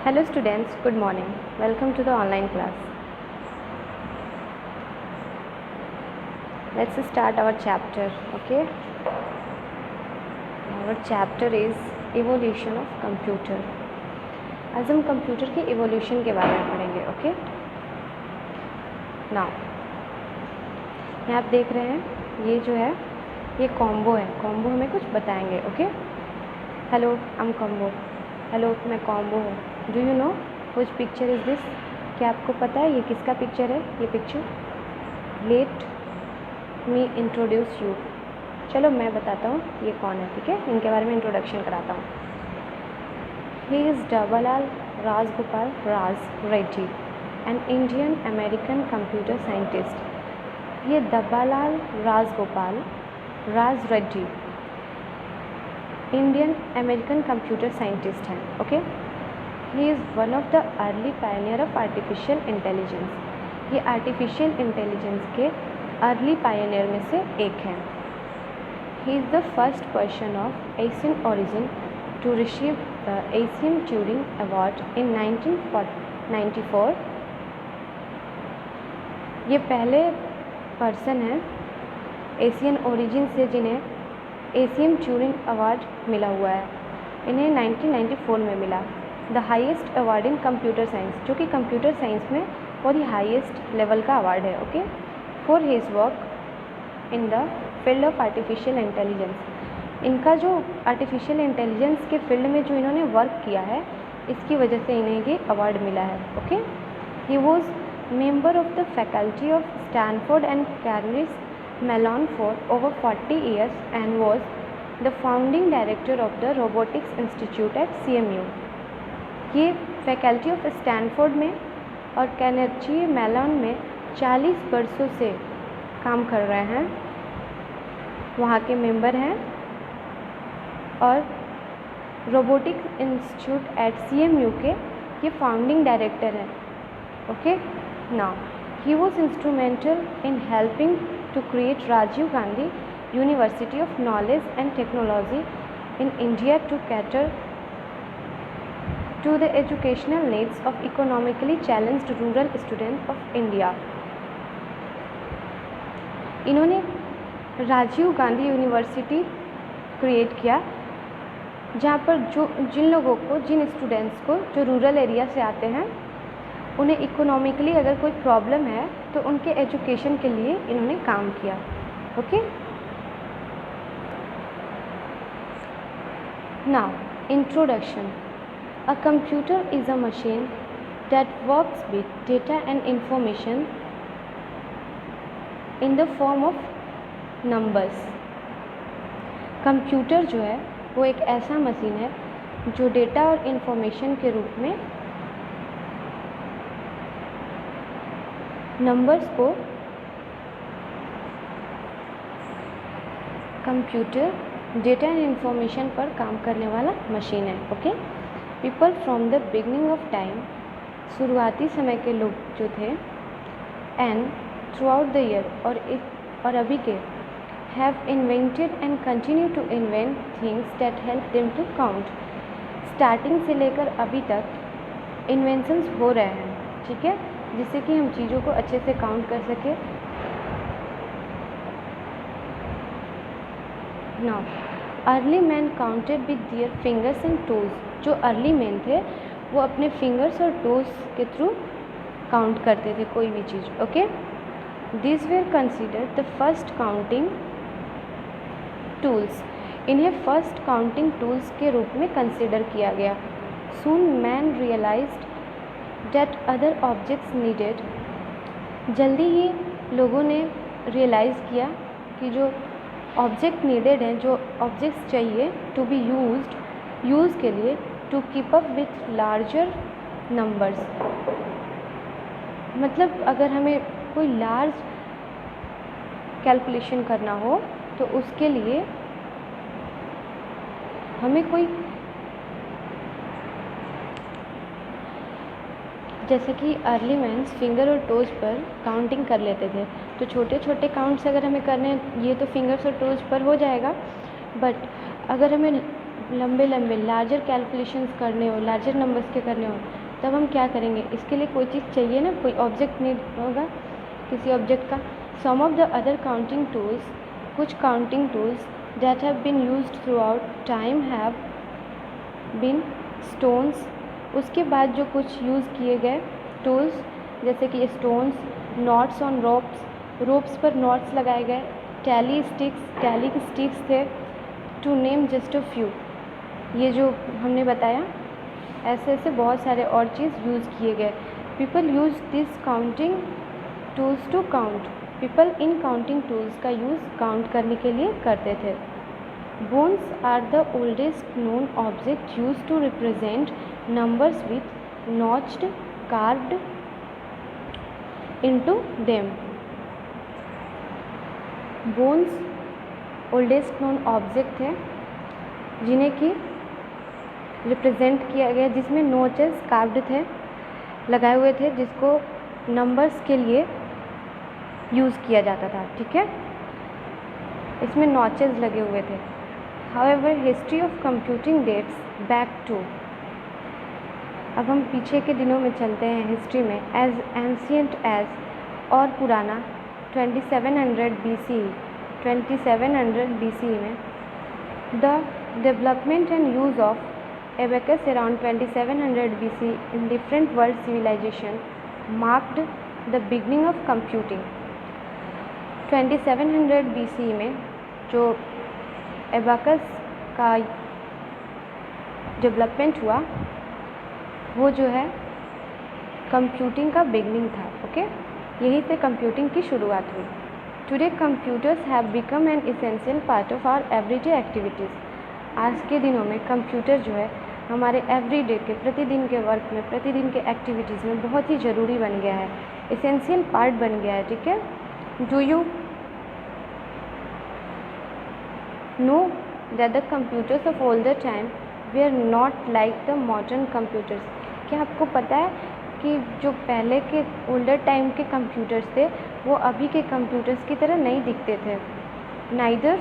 Hello students, good morning. Welcome to the online class. Let's start our chapter, okay? Our chapter is evolution of computer. आज हम computer के evolution के बारे में पढ़ेंगे, okay? Now, यहाँ आप देख रहे हैं ये जो है ये कॉम्बो है. कॉम्बो हमें कुछ बताएंगे, okay? Hello, I M combo. Hello, मैं कॉम्बो हूँ. Do you know which picture is this? क्या आपको पता है ये किसका पिक्चर है? ये picture. Late me introduce you. चलो मैं बताता हूँ ये कौन है, ठीक है? इनके बारे में इंट्रोडक्शन कराता हूँ. He is Dabbala Rajagopal Reddy, an Indian American computer scientist. ये Dabbala Rajagopal Reddy Indian American computer scientist हैं, okay? He is one of the early pioneer of artificial intelligence. ये आर्टिफिशियल इंटेलिजेंस के अर्ली पायनियर में से एक हैं. He is the first person of Asian origin to receive the Asian Turing award in 1994. ये पहले person हैं Asian origin से जिन्हें एशियन ट्यूरिंग अवार्ड मिला हुआ है. इन्हें 1994 में मिला. The highest award in computer science, जो कि कंप्यूटर साइंस में बहुत ही हाईएस्ट लेवल का अवार्ड है, okay? For his work in the field of artificial intelligence. इनका जो आर्टिफिशियल इंटेलिजेंस के फील्ड में जो इन्होंने वर्क किया है, इसकी वजह से इन्हें ये अवार्ड मिला है, okay? He was member of the faculty of Stanford and Carnegie Mellon for over 40 years and was the founding director of the Robotics Institute at CMU. ये फैकल्टी ऑफ स्टैनफोर्ड में और कैर्नेगी मेलॉन में 40 वर्षों से काम कर रहे हैं, वहाँ के मेंबर हैं और रोबोटिक्स इंस्टीट्यूट एट CMU के ये फाउंडिंग डायरेक्टर हैं, okay? Now he was instrumental in helping to create Rajiv Gandhi University of Knowledge and Technology in India to cater to the educational needs of economically challenged rural students of India. इन्होंने Rajiv Gandhi university create किया जहाँ पर जिन students को जो rural area से आते हैं उन्हें इकोनॉमिकली अगर कोई प्रॉब्लम है तो उनके एजुकेशन के लिए इन्होंने काम किया, okay? Now introduction. A computer is a machine that works with data and information in the form of numbers. Computer जो है वो एक ऐसा मशीन है जो डेटा और इंफॉर्मेशन के रूप में नंबर्स को कंप्यूटर डेटा एंड इंफॉर्मेशन पर काम करने वाला मशीन है, okay? People from the beginning of time, शुरुआती समय के लोग जो थे, and throughout the year और अभी के, have invented and continue to invent things that help them to count. Starting से लेकर अभी तक इन्वेंशंस हो रहे हैं, ठीक है, जिससे कि हम चीज़ों को अच्छे से काउंट कर सकें. Now early man counted with their fingers and toes. जो अर्ली मैन थे वो अपने फिंगर्स और टोज के थ्रू काउंट करते थे कोई भी चीज़, okay? This were considered the first counting tools. इन्हें फर्स्ट काउंटिंग टूल्स के रूप में कंसिडर किया गया. Soon man realized that other objects needed. जल्दी ही लोगों ने रियलाइज़ किया कि जो ऑब्जेक्ट नीडेड हैं, जो ऑब्जेक्ट्स चाहिए टू बी यूज़ के लिए, to keep up with larger numbers. मतलब अगर हमें कोई लार्ज कैलकुलेशन करना हो तो उसके लिए हमें कोई, जैसे कि अर्ली मैन्स फिंगर और टोज पर काउंटिंग कर लेते थे, तो छोटे छोटे काउंट्स अगर हमें करने हैं ये तो फिंगर्स और टोज पर हो जाएगा, बट अगर हमें लंबे लंबे लार्जर कैलकुलेशंस करने हो, लार्जर नंबर्स के करने हो, तब हम क्या करेंगे? इसके लिए कोई चीज़ चाहिए ना, कोई ऑब्जेक्ट नीड होगा किसी ऑब्जेक्ट का। Some of the other counting tools, कुछ counting tools that have been used throughout time have been stones. उसके बाद जो कुछ यूज़ किए गए टूल्स, जैसे कि stones, knots on ropes, ropes पर नॉट्स लगाए गए, टैली स्टिक्स, टैली के स्टिक्स थे, to name just a few. ये जो हमने बताया, ऐसे ऐसे बहुत सारे और चीज़ यूज़ किए गए। People use this counting tools to count. People इन काउंटिंग टूल्स का यूज़ काउंट करने के लिए करते थे। Bones are the oldest known object use to represent numbers with notched carved into them. Bones oldest known object है जिन्हें कि रिप्रेजेंट किया गया, जिसमें नोचेस कार्व्ड थे, लगाए हुए थे, जिसको नंबर्स के लिए यूज़ किया जाता था। ठीक है, इसमें नॉचेस लगे हुए थे। However history of computing dates back to, अब हम पीछे के दिनों में चलते हैं हिस्ट्री में, एज एंशियंट एज, और पुराना 2700 BC, 2700 BC में the development and use of abacus around 2700 BC in different world civilization marked the beginning of computing. 2700 BC में जो एबेकस का डेवलपमेंट हुआ, वो जो है कंप्यूटिंग का बिगनिंग था। ओके, यहीं से कंप्यूटिंग की शुरुआत हुई। Today computers have become an essential part of our everyday activities. आज के दिनों में कंप्यूटर जो है हमारे एवरीडे के, प्रतिदिन के वर्क में, प्रतिदिन के एक्टिविटीज़ में बहुत ही ज़रूरी बन गया है, इसेंशियल पार्ट बन गया है। ठीक है, do you know that the computers of older time they are not like the modern computers. क्या आपको पता है कि जो पहले के ओल्डर टाइम के कंप्यूटर्स थे वो अभी के कंप्यूटर्स की तरह नहीं दिखते थे। Neither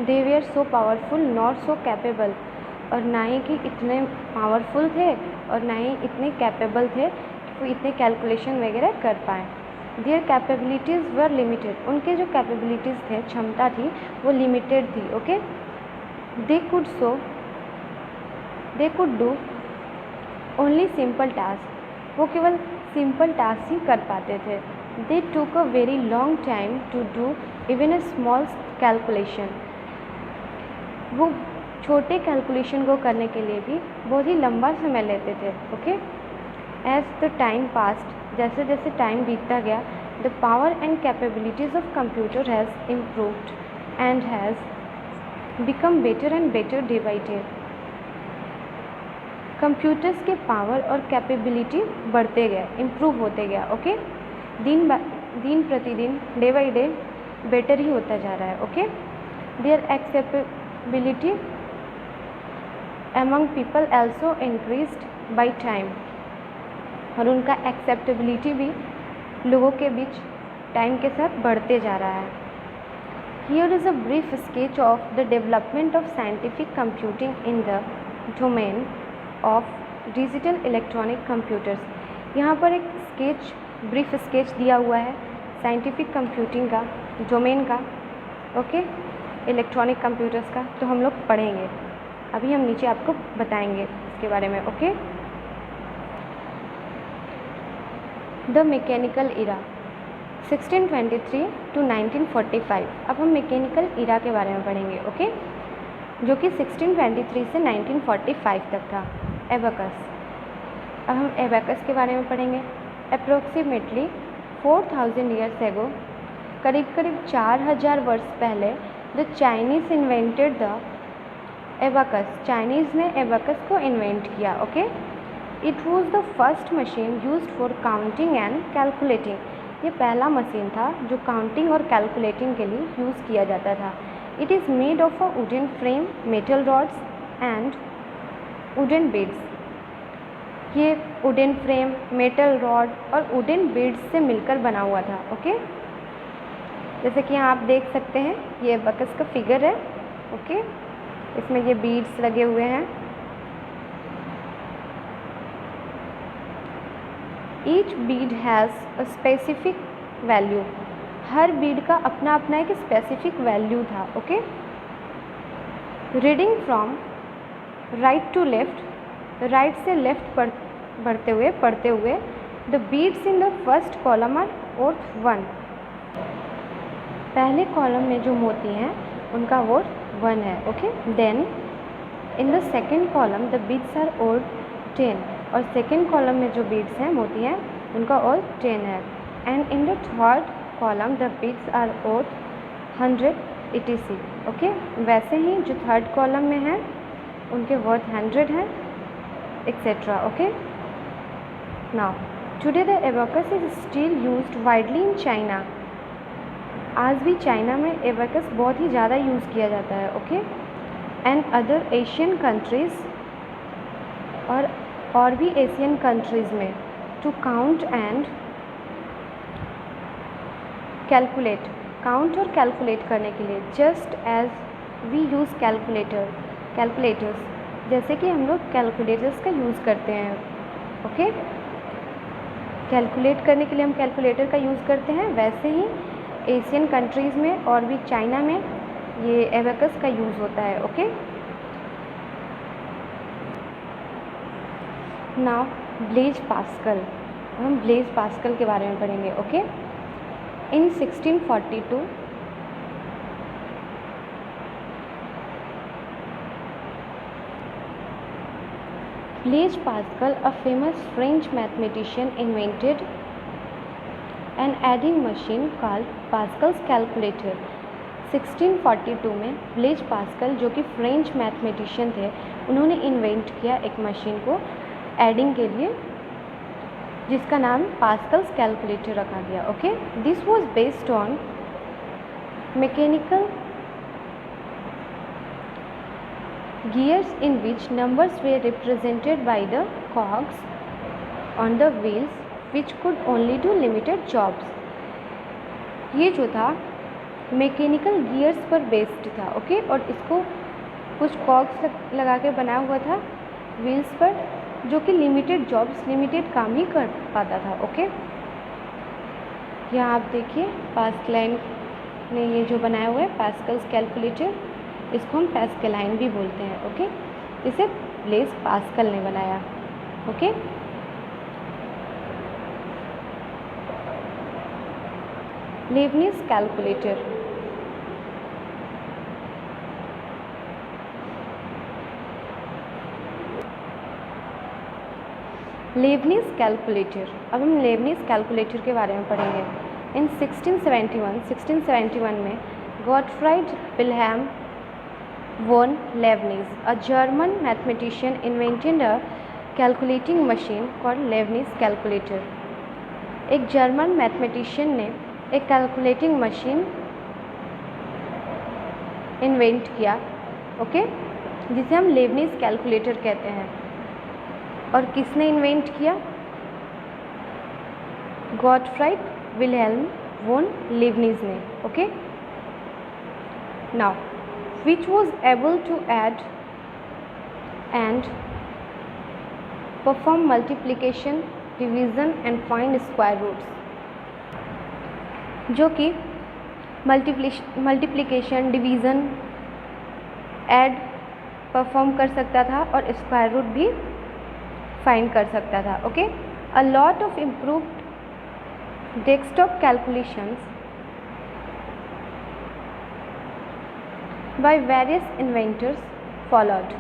they were so powerful not so capable, और ना ही कि इतने पावरफुल थे और ना ही इतने कैपेबल थे कि वो इतने कैलकुलेशन वगैरह कर पाएँ। देयर कैपेबिलिटीज़ वर लिमिटेड, उनके जो कैपेबिलिटीज़ थे, क्षमता थी, वो लिमिटेड थी। Okay, they could do only simple task, वो केवल सिंपल टास्क ही कर पाते थे। They took a very long time to do even a small calculation, वो छोटे कैलकुलेशन को करने के लिए भी बहुत ही लंबा समय लेते थे। Okay, as the time passed, जैसे जैसे टाइम बीतता गया, the power and capabilities of computer has improved and has become better and better day by day. Computers के पावर और कैपेबिलिटी बढ़ते गए, इम्प्रूव होते गया। ओके, दिन प्रतिदिन, डे बाई डे बेटर ही होता जा रहा है। Okay, their acceptability among people also increased by time, और उनका एक्सेप्टेबिलिटी भी लोगों के बीच टाइम के साथ बढ़ते जा रहा है। Here is a brief sketch of the development of scientific computing in the domain of digital electronic computers. यहाँ पर एक स्केच, ब्रीफ स्केच दिया हुआ है साइंटिफिक कंप्यूटिंग का, डोमेन का। ओके, इलेक्ट्रॉनिक कंप्यूटर्स का तो हम लोग पढ़ेंगे, अभी हम नीचे आपको बताएंगे इसके बारे में। Okay, the mechanical era 1623 to 1945। अब हम मैकेनिकल इरा के बारे में पढ़ेंगे। ओके, जो कि 1623 से 1945 तक था। एबेकस, अब हम एबेकस के बारे में पढ़ेंगे। अप्रोक्सीमेटली 4000 ईयर्स एगो, करीब करीब 4000 वर्ष पहले, the Chinese invented the abacus, Chinese ने एबेकस को इन्वेंट किया। Okay, it was the first machine used for counting and calculating. ये पहला मशीन था जो काउंटिंग और कैलकुलेटिंग के लिए यूज़ किया जाता था। It is made of a wooden frame, metal rods and wooden beads. ये वुडन फ्रेम, मेटल रॉड और वुडन बीड्स से मिलकर बना हुआ था। ओके, जैसे कि यहाँ आप देख सकते हैं, ये एबेकस का फिगर है। ओके, इसमें ये बीड्स लगे हुए हैं। Each bead has a specific value. हर बीड का अपना अपना एक स्पेसिफिक वैल्यू था। Okay, reading from right to left, right से लेफ्ट पढ़ते हुए the beads in the first column are worth 1। पहले कॉलम में जो मोती हैं उनका ओर्थ 1 है। Okay, then in the second column the beads are worth 10, और सेकेंड कॉलम में जो बीड्स हैं मोती हैं उनका ओर्थ 10 है। And in the third column the beads are worth 100 etc। Okay, वैसे ही जो थर्ड कॉलम में है उनके वर्थ 100 हैं etcetera. Okay, now today the abacus is still used widely in China. आज भी चाइना में एबेकस बहुत ही ज़्यादा यूज़ किया जाता है। Okay, and other Asian countries, और भी एशियन कंट्रीज़ में, to count and calculate, count और कैलकुलेट करने के लिए, just as we use calculators, जैसे कि हम लोग कैलकुलेटर्स का यूज़ करते हैं। ओके, कैलकुलेट करने के लिए हम कैलकुलेटर का यूज़ करते हैं, वैसे ही एशियन कंट्रीज़ में और भी चाइना में ये एबेकस का यूज़ होता है। ओके, नाउ ब्लेज पास्कल, हम ब्लेज पास्कल के बारे में पढ़ेंगे। Okay, in 1642 Blaise Pascal, a famous French mathematician, invented an adding machine called Pascal's calculator। 1642 में ब्लेज पास्कल, जो कि फ्रेंच मैथमेटिशियन थे, उन्होंने इन्वेंट किया एक मशीन को एडिंग के लिए, जिसका नाम पास्कल्स कैलकुलेटर रखा गया। Okay, this was based on mechanical gears in which numbers were represented by the cogs on the wheels which could only do limited jobs। ये जो था मैकेनिकल गियर्स पर बेस्ड था। ओके, और इसको कुछ कॉग्स लगा के बनाया हुआ था व्हील्स पर, जो कि लिमिटेड जॉब्स, लिमिटेड काम ही कर पाता था। ओके, यहाँ आप देखिए पास्कलाइन ने ये जो बनाया हुआ है पास्कल्स कैलकुलेटर, इसको हम पैस्कलाइन भी बोलते हैं। ओके, इसे ब्लेज पास्कल ने बनाया। ओके, लेबनिज़ कैलकुलेटर, लेबनिज़ कैलकुलेटर, अब हम लेबनिज़ कैलकुलेटर के बारे में पढ़ेंगे। इन 1671 में Gottfried Wilhelm von Leibniz, a German mathematician, invented a calculating machine called Leibniz calculator। एक जर्मन मैथमेटिशियन ने एक कैलकुलेटिंग मशीन इन्वेंट किया। ओके, जिसे हम लेबनिज़ कैलकुलेटर कहते हैं। और किसने इन्वेंट किया? गॉटफ्राइड विल्हेल्म वॉन लेबनिज़ ने। Okay, now which was able to add and perform multiplication, division and find square roots, जो कि मल्टीप्लिकेशन, डिवीज़न, ऐड परफॉर्म कर सकता था और स्क्वायर रूट भी फाइंड कर सकता था। Okay, a lot of improved desktop calculations by various inventors followed।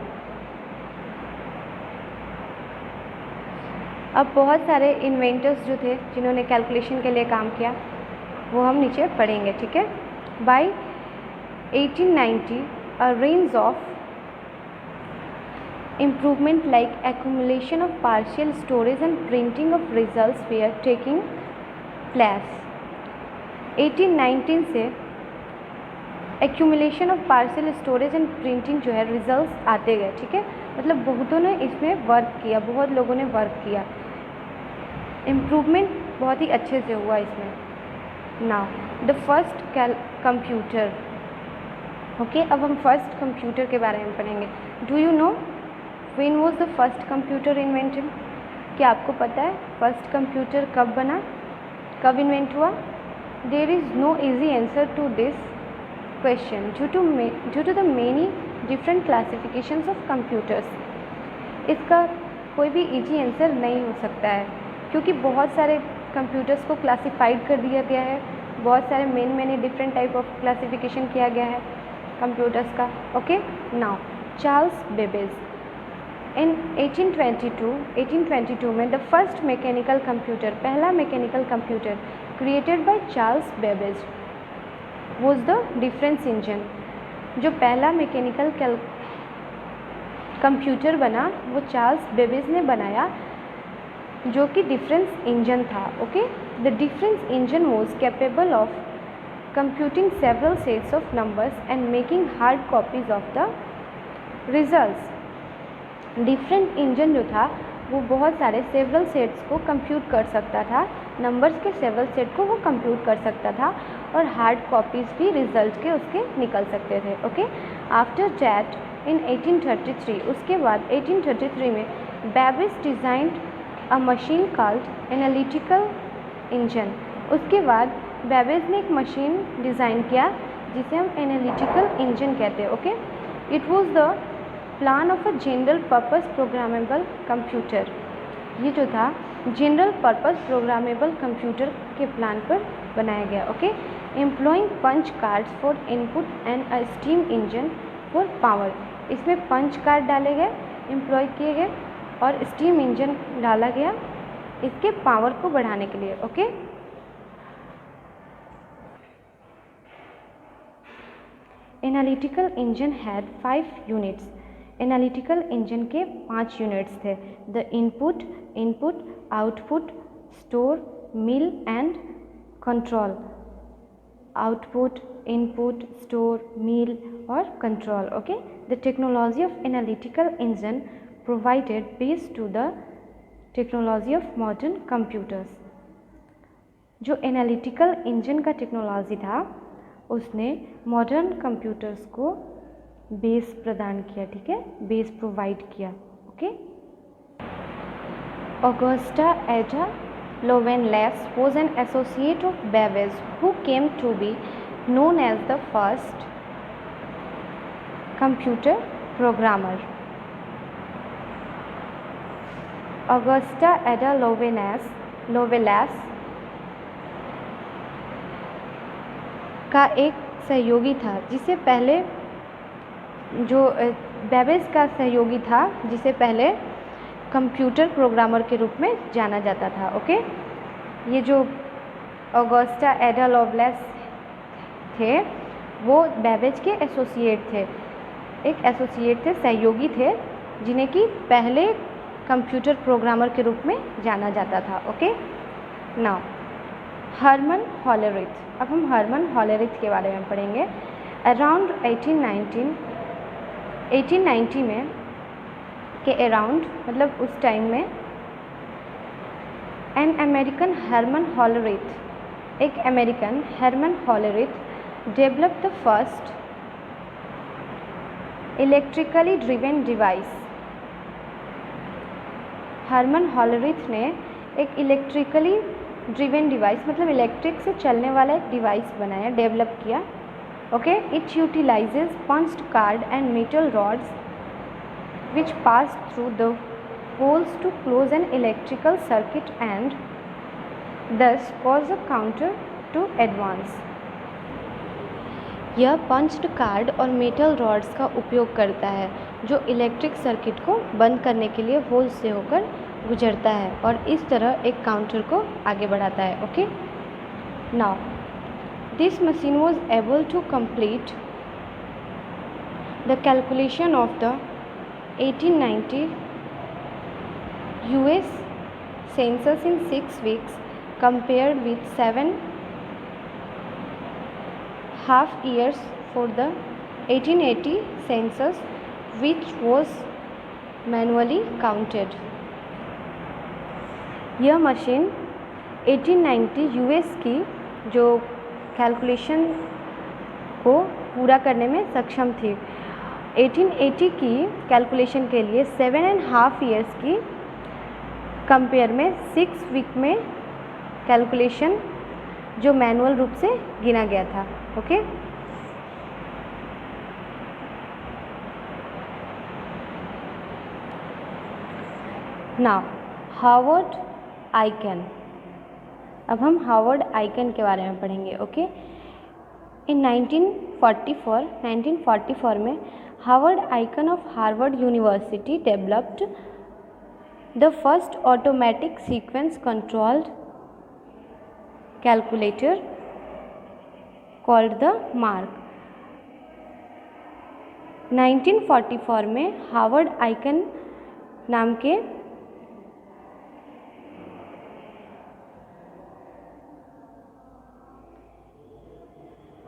अब बहुत सारे इन्वेंटर्स जो थे जिन्होंने कैलकुलेशन के लिए काम किया वो हम नीचे पढ़ेंगे। ठीक है, bye 1890 a range of improvement like accumulation of partial storage and printing of results were taking place। 1819 से accumulation of partial storage and printing जो है रिजल्ट्स आते गए। ठीक है, मतलब बहुतों ने इसमें वर्क किया, बहुत लोगों ने वर्क किया, इम्प्रूवमेंट बहुत ही अच्छे से हुआ इसमें। Now the first computer, okay, अब हम फर्स्ट कंप्यूटर के बारे में पढ़ेंगे। Do you know when was the first computer invented? क्या आपको पता है फर्स्ट कंप्यूटर कब बना, कब इन्वेंट हुआ? There is no easy answer to this question due to the many different classifications of computers. इसका कोई भी इजी आंसर नहीं हो सकता है क्योंकि बहुत सारे कंप्यूटर्स को क्लासिफाइड कर दिया गया है, बहुत सारे many different type of classification किया गया है कंप्यूटर्स का। ओके, नाउ चार्ल्स बेबेज इन 1822 में द फर्स्ट मैकेनिकल कंप्यूटर, पहला mechanical computer created by Charles Babbage was the difference engine. जो पहला मैकेनिकल कंप्यूटर बना वो चार्ल्स बेबेज ने बनाया, जो कि डिफरेंस इंजन था। Okay, the difference engine was capable of computing several sets of numbers and making hard copies of the results। Different engine जो था वो बहुत सारे सेवरल सेट्स को कंप्यूट कर सकता था, नंबर्स के सेवरल सेट को वो कंप्यूट कर सकता था और हार्ड कॉपीज़ भी रिजल्ट के उसके निकल सकते थे। ओके, आफ्टर दैट इन 1833, उसके बाद 1833 में बेबेज डिज़ाइंड अ मशीन कॉल्ड एनालिटिकल इंजन। उसके बाद बेबेज ने एक मशीन डिज़ाइन किया जिसे हम एनालिटिकल इंजन कहते हैं। Okay, it was the plan of a general purpose programmable computer. ये जो था जनरल पर्पस प्रोग्रामेबल कंप्यूटर के प्लान पर बनाया गया। Okay, employing punch cards for input and a steam engine for power. इसमें पंच कार्ड डाले गए, एम्प्लॉय किए गए और स्टीम इंजन डाला गया इसके पावर को बढ़ाने के लिए। Okay, analytical engine had 5 units. Analytical engine के 5 यूनिट्स थे। The input, output, store, mill and control. Output, input, store, mill और control. Okay, the technology of analytical engine provided base to the technology of modern computers. जो analytical engine का technology था उसने modern computers को base प्रदान किया। ठीक है, बेस प्रोवाइड किया। Okay, Augusta Ada Lovelace was an associate of Babbage who came to be known as the first computer programmer. Augusta Ada Lovelace का एक सहयोगी था जिसे पहले जो बेबेज का सहयोगी था जिसे पहले कंप्यूटर प्रोग्रामर के रूप में जाना जाता था। ओके, ये जो ऑगस्टा एडा लोवेलेस थे वो बेबेज के एसोसिएट थे, एक एसोसिएट थे, सहयोगी थे जिन्हें कि पहले कंप्यूटर प्रोग्रामर के रूप में जाना जाता था। Okay, now Herman Hollerith. अब हम हर्मन हॉलेरिथ के बारे में पढ़ेंगे। अराउंड 1890 में के अराउंड मतलब उस टाइम में एन अमेरिकन हर्मन हॉलेरिथ, एक American Herman Hollerith develop the first electrically driven device. Herman Hollerith ने एक इलेक्ट्रिकली ड्रिवेन डिवाइस मतलब इलेक्ट्रिक से चलने वाला एक डिवाइस बनाया, डेवलप किया। Okay, it utilizes punched card and metal rods which pass through the holes to close an electrical circuit and thus cause a counter to advance. यह punched card और metal rods का उपयोग करता है जो electric circuit को बंद करने के लिए होल से होकर गुजरता है और इस तरह एक काउंटर को आगे बढ़ाता है। Okay, now this machine was able to complete the calculation of the 1890 US census in 6 weeks compared with 7.5 years for the 1880 census which was manually counted। यह मशीन 1890 US की जो कैलकुलेशन को पूरा करने में सक्षम थी। 1880 की कैलकुलेशन के लिए 7.5 ईयर्स की कंपेयर में 6 वीक में कैलकुलेशन जो मैनुअल रूप से गिना गया था। Okay, now Harvard icon. अब हम हार्वर्ड आइकन के बारे में पढ़ेंगे। ओके, इन 1944 में Harvard icon of Harvard university developed the first automatic sequence controlled calculator called the mark. 1944 में हार्वर्ड आइकन नाम के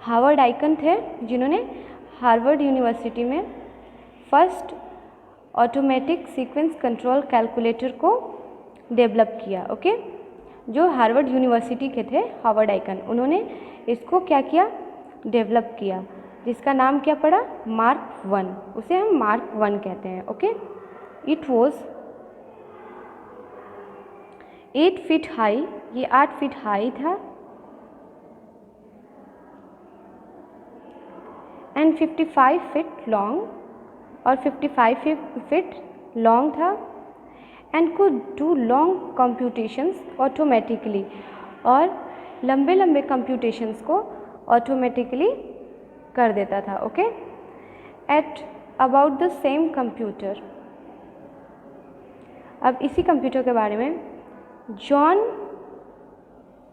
हार्वर्ड आइकन थे जिन्होंने हार्वर्ड यूनिवर्सिटी में first automatic sequence control calculator को डेवलप किया। ओके, जो हार्वर्ड यूनिवर्सिटी के थे हार्वर्ड आइकन, उन्होंने इसको क्या किया, डेवलप किया, जिसका नाम क्या पड़ा, मार्क 1। उसे हम मार्क 1 कहते हैं। Okay, it was 8 feet high, ये 8 फीट हाई था एंड 55 फीट लॉन्ग, और 55 फीट लॉन्ग था and could do long computations automatically, और लंबे लंबे कंप्यूटेशंस को ऑटोमेटिकली कर देता था। Okay, at about the same computer. अब इसी कंप्यूटर के बारे में John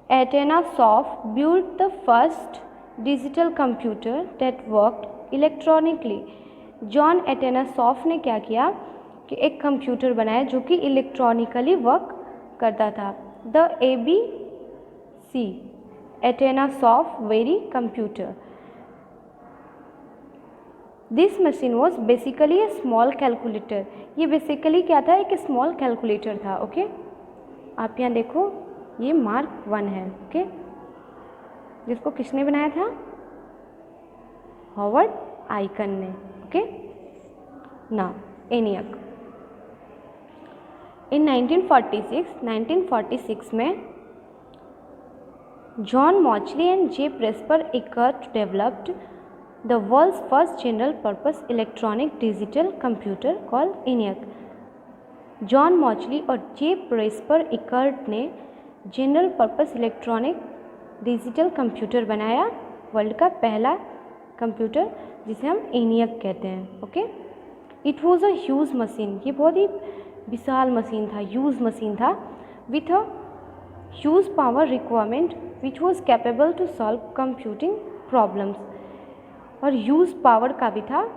Atanasoff built the first digital computer that worked electronically। John Atanasoff ने क्या किया कि एक कंप्यूटर बनाया जो कि इलेक्ट्रॉनिकली वर्क करता था। The ABC Atanasoff Berry computer. This machine was basically a small calculator. ये बेसिकली क्या था, एक स्मॉल कैलकुलेटर था। ओके, आप यहाँ देखो, ये मार्क 1 है। ओके, जिसको किसने बनाया था, हार्वर्ड आइकन ने। Okay, now ENIAC। इन 1946 में John Mauchly and J Presper Eckert developed the world's first general purpose electronic digital computer called ENIAC। John Mauchly और जे प्रेस्पर इकर्ट ने general purpose electronic digital computer बनाया, world का पहला computer जिसे हम ENIAC कहते हैं। Okay, it was a huge machine. ये बहुत ही विशाल मशीन था, ह्यूज मशीन था, with a huge power requirement which was capable to solve computing problems. और ह्यूज पावर का भी था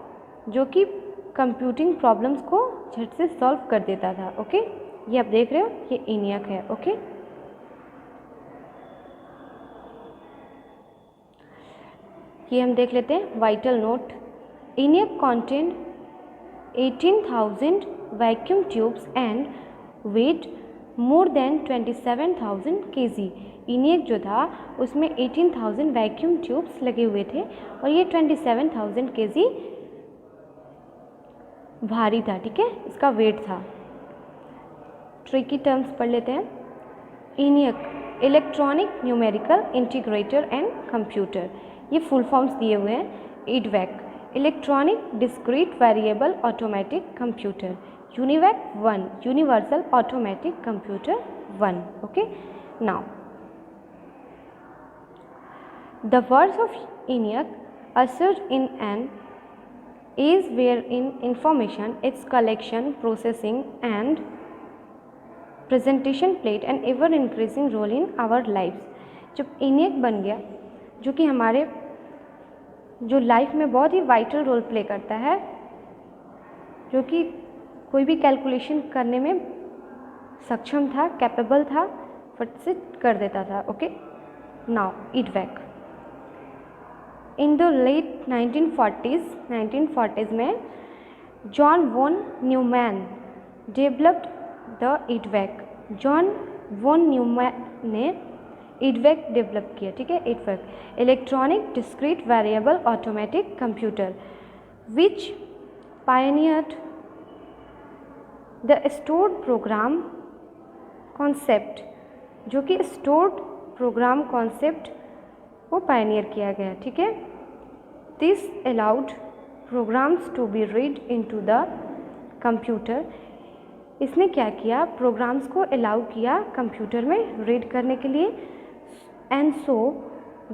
जो कि कंप्यूटिंग प्रॉब्लम्स को झट से सॉल्व कर देता था। ओके, ये आप देख रहे हो, ये ENIAC है। ओके, ये हम देख लेते हैं vital note. ENIAC contained 18,000 vacuum tubes and weight more than 27,000 kg। ENIAC जो था उसमें 18,000 वैक्यूम ट्यूब्स लगे हुए थे और ये 27,000 kg भारी था। ठीक है, इसका वेट था। ट्रिकी टर्म्स पढ़ लेते हैं। ENIAC electronic numerical integrator and computer, ये फुल फॉर्म्स दिए हुए हैं। EDVAC electronic discrete variable automatic computer. UNIVAC 1 universal automatic computer 1। Okay, now the words of ENIAC ushered in an age wherein information, its collection, processing and presentation played an ever increasing role in our lives। जब ENIAC बन गया, जो कि हमारे जो life में बहुत ही vital role play करता है, जो कि कोई भी कैलकुलेशन करने में सक्षम था, कैपेबल था, फट से कर देता था। Okay, now EDVAC। In the late 1940s में John von Neumann developed the EDVAC। John von Neumann ने ईडवैक डेवलप किया, ठीक है, EDVAC, electronic discrete variable automatic computer, which pioneered the stored program concept, जो कि स्टोर्ड प्रोग्राम कॉन्सेप्ट वो pioneer किया गया, ठीक है। This allowed programs to be read into the computer, इसने क्या किया, प्रोग्राम्स को अलाउ किया कंप्यूटर में रीड करने के लिए, and so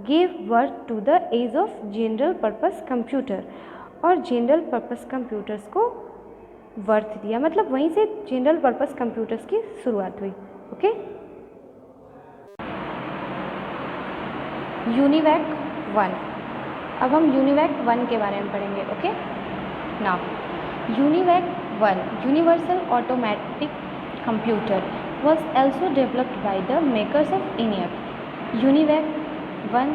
gave birth to the age of general purpose computer, और जनरल पर्पस कंप्यूटर्स को बर्थ दिया, मतलब वहीं से जनरल पर्पस कंप्यूटर्स की शुरुआत हुई। ओके, यूनिवैक 1, अब हम यूनिवैक 1 के बारे में पढ़ेंगे। Okay, now UNIVAC 1 universal automatic computer was also developed by the makers of ENIAC। UNIVAC 1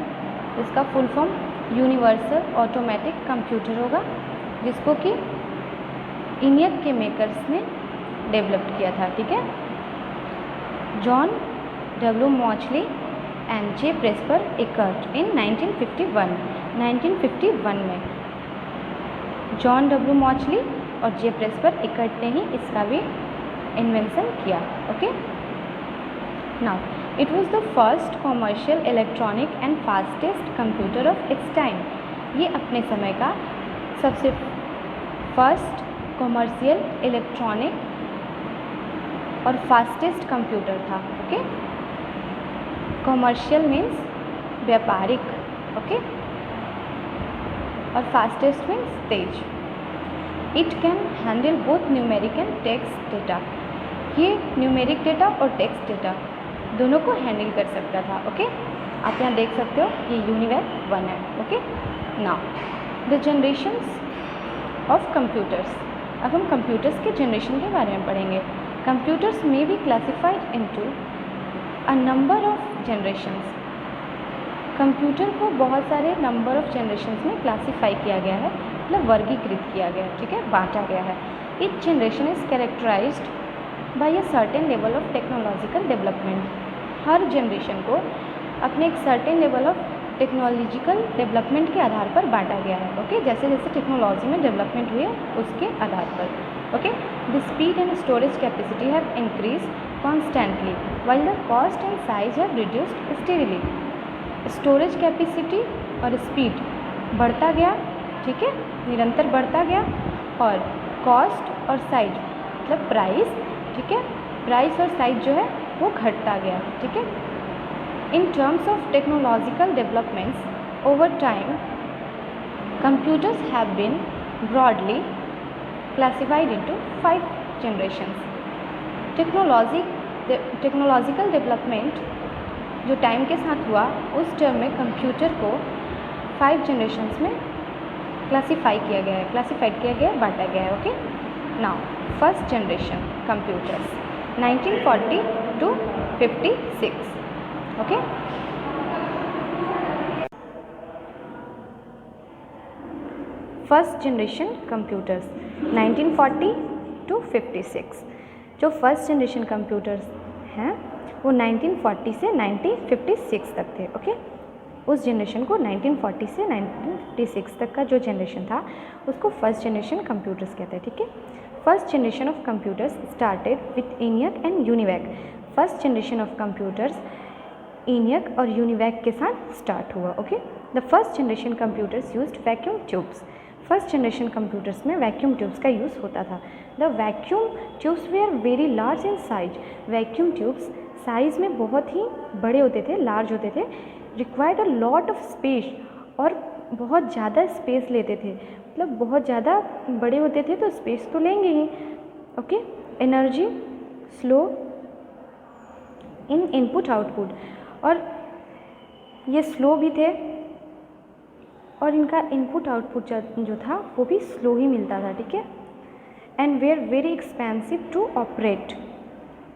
इसका full form universal automatic computer होगा, जिसको कि ENIAC के मेकर्स ने डेवलप किया था, ठीक है। John W Mauchly and J Presper Eckert in 1951 में जॉन डब्ल्यू मॉचली और जे प्रेस्पर एकर्ट ने ही इसका भी इन्वेंशन किया। Okay, now it was the first commercial electronic and fastest computer of its time, ये अपने समय का सबसे फर्स्ट कॉमर्शियल इलेक्ट्रॉनिक और फास्टेस्ट कंप्यूटर था। ओके, कॉमर्शियल मीन्स व्यापारिक, ओके, और fastest means Tej. It can handle both numeric and text data, ये न्यूमेरिक डेटा और टेक्स्ट डेटा दोनों को हैंडल कर सकता था। ओके, आप यहाँ देख सकते हो ये यूनिवैक 1 है। Okay, now the generations of computers, अब हम कंप्यूटर्स के जनरेशन के बारे में पढ़ेंगे। कंप्यूटर्स में be classified into a number of generations, computer को बहुत सारे नंबर ऑफ जनरेशंस में क्लासीफाई किया गया है, मतलब वर्गीकृत किया गया है, ठीक है, बांटा गया है। Each generation is characterized by a certain level of technological development, हर जनरेशन को अपने एक certain level of technological development के आधार पर बांटा गया है। ओके, जैसे जैसे टेक्नोलॉजी में डेवलपमेंट हुई है उसके आधार पर। Okay, the speed and storage capacity have increase constantly while the cost and size have reduced steadily, storage capacity और स्पीड बढ़ता गया, ठीक है, निरंतर बढ़ता गया, और कॉस्ट और साइज मतलब प्राइस, ठीक है, प्राइस और साइज जो है वो घटता गया, ठीक है। In terms of technological developments over time computers have been broadly classified into 5 generations. Technological development जो टाइम के साथ हुआ उस टर्म में कंप्यूटर को 5 जनरेशंस में क्लासिफाइड किया गया, बांटा गया है। Okay, now first generation computers 1940 to 56। Okay, first generation computers 1940 to 56, जो फर्स्ट जनरेशन कंप्यूटर्स हैं वो 1940 से 1956 तक थे। ओके, उस जनरेशन को 1940 से 1956 तक का जो जनरेशन था उसको फर्स्ट जनरेशन कंप्यूटर्स कहते हैं, ठीक है। First generation of computers started with ENIAC and UNIVAC, first generation of computers ENIAC और यूनिवैक के साथ स्टार्ट हुआ। Okay, the first generation computers used vacuum tubes, first generation computers में वैक्यूम ट्यूब्स का यूज़ होता था। The vacuum tubes were very large in size, vacuum tubes size में बहुत ही बड़े होते थे, लार्ज होते थे। Required a lot of space, और बहुत ज़्यादा स्पेस लेते थे, मतलब बहुत ज़्यादा बड़े होते थे तो स्पेस तो लेंगे ही। ओके, एनर्जी स्लो इन इनपुट आउटपुट, और ये स्लो भी थे और इनका इनपुट आउटपुट जो था वो भी स्लो ही मिलता था, ठीक है। And were very expensive to operate,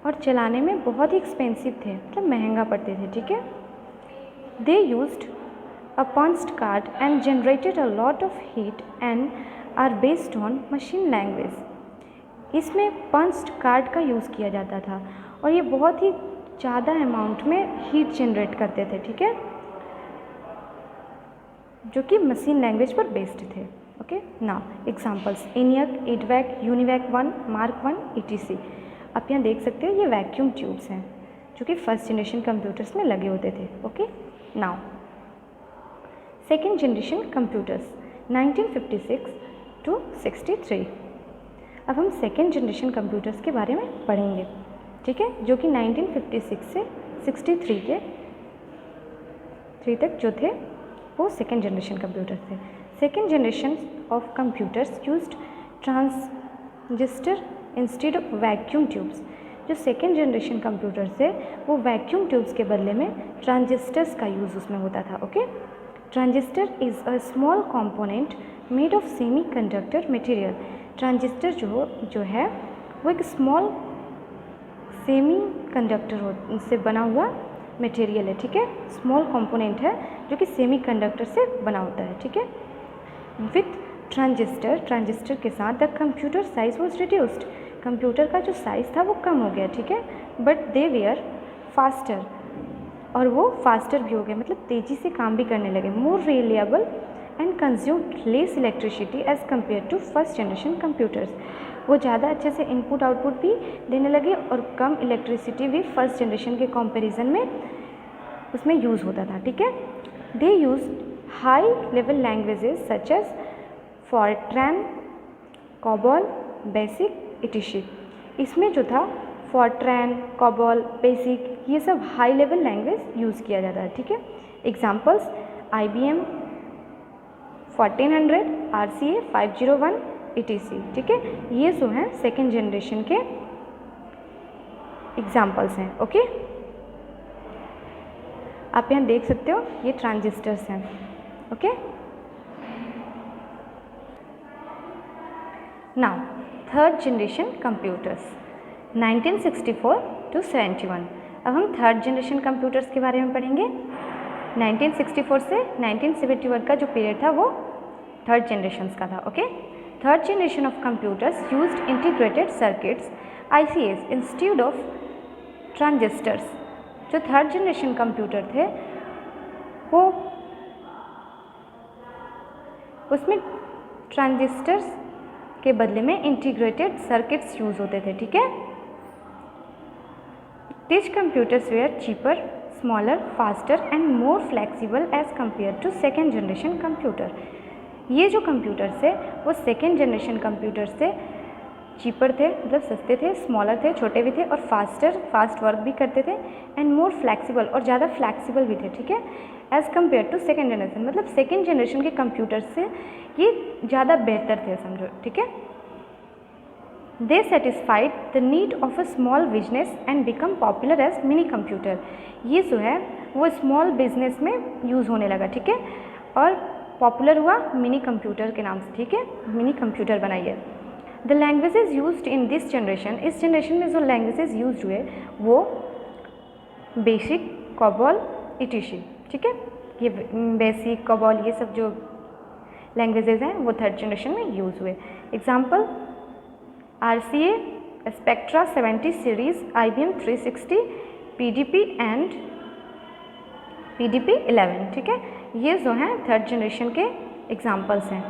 और चलाने में बहुत ही एक्सपेंसिव थे, मतलब महंगा पड़ते थे, ठीक है। They used a punched card and generated a lot of heat and are based on machine language, इसमें पंच्ड कार्ड का यूज़ किया जाता था और ये बहुत ही ज़्यादा अमाउंट में हीट जनरेट करते थे, ठीक है, जो कि मशीन लैंग्वेज पर बेस्ड थे। Okay, now examples ENIAC, EDVAC, UNIVAC 1, Mark 1, ETC। आप यहाँ देख सकते हो ये वैक्यूम ट्यूब्स हैं जो कि फर्स्ट जनरेशन कंप्यूटर्स में लगे होते थे। Okay, now second generation computers 1956 to 63। अब हम सेकेंड जनरेशन कंप्यूटर्स के बारे में पढ़ेंगे, ठीक है, जो कि 1956 से 63 के 3 तक जो थे वो सेकेंड जनरेशन कंप्यूटर थे। Second generation of computers used transistor instead of vacuum tubes. जो सेकेंड जनरेशन कंप्यूटर थे वो वैक्यूम ट्यूब्स के बदले में ट्रांजिस्टर्स का यूज़ उसमें होता था। Okay, transistor is a small component made of semi conductor material. Transistor जो है वो एक स्मॉल सेमी कंडक्टर से बना हुआ मटेरियल है, ठीक है, स्मॉल कंपोनेंट है जो कि सेमी कंडक्टर से बना होता है, ठीक है। विथ ट्रांजिस्टर के साथ the computer size was reduced. Computer का जो साइज़ था वो कम हो गया, ठीक है, बट दे वेयर फास्टर, और वो फास्टर भी हो गए, मतलब तेज़ी से काम भी करने लगे। More reliable and consume less electricity as compare to first generation computers. वो ज़्यादा अच्छे से इनपुट आउटपुट भी देने लगे और कम इलेक्ट्रिसिटी भी फर्स्ट जनरेशन के कंपैरिजन में उसमें यूज़ होता था, ठीक है। They use high level languages such as Fortran, COBOL, BASIC, etc. इसमें जो था फॉर्ट्रैन, कॉबॉल, बेसिक, ये सब हाई लेवल लैंग्वेज यूज़ किया जाता है, ठीक है। एग्जाम्पल्स IBM 1400, RCA 501, ETC, ठीक है। ये जो हैं सेकेंड जनरेशन के एग्जाम्पल्स हैं। ओके, आप यहाँ देख सकते हो ये ट्रांजिस्टर्स हैं। Okay, now third generation computers 1964 to 71। अब हम थर्ड जनरेशन कंप्यूटर्स के बारे में पढ़ेंगे। 1964 से 1971 का जो पीरियड था वो थर्ड जनरेशन का था। Okay, third generation of computers used integrated circuits ICs instead of transistors. जो थर्ड जनरेशन कंप्यूटर थे वो उसमें ट्रांजिस्टर्स के बदले में इंटीग्रेटेड सर्किट्स यूज़ होते थे, ठीक है। These computers were cheaper, smaller, faster and more flexible as compared to second generation computer। ये जो कंप्यूटर्स थे वो सेकेंड जनरेशन कंप्यूटर से चीपर थे, मतलब सस्ते थे, स्मॉलर थे, छोटे भी थे और फास्ट वर्क भी करते थे, एंड मोर फ्लैक्सीबल, और ज़्यादा फ्लैक्सीबल भी थे, ठीक है, as compare to second generation. मतलब सेकेंड जनरेशन के कंप्यूटर्स से ये ज़्यादा बेहतर थे, समझो, ठीक है। They satisfied the need of a small business and become popular as mini computer. ये जो है वो स्मॉल बिजनेस में यूज़ होने लगा, ठीक है, और पॉपुलर हुआ मिनी कंप्यूटर के नाम से, ठीक है, मिनी कंप्यूटर बनाइए। The languages used in this generation, इस जनरेशन में जो लैंग्वेजेस यूज्ड हुए वो बेसिक, कॉबॉल, इटिशी, ठीक है। ये बेसिक, कॉबॉल, ये सब जो लैंग्वेजेस हैं वो थर्ड जनरेशन में यूज़ हुए। Example RCA, spectra 70 series, IBM 360, PDP and PDP 11, ठीक है। ये जो हैं थर्ड जनरेशन के एग्जाम्पल्स हैं।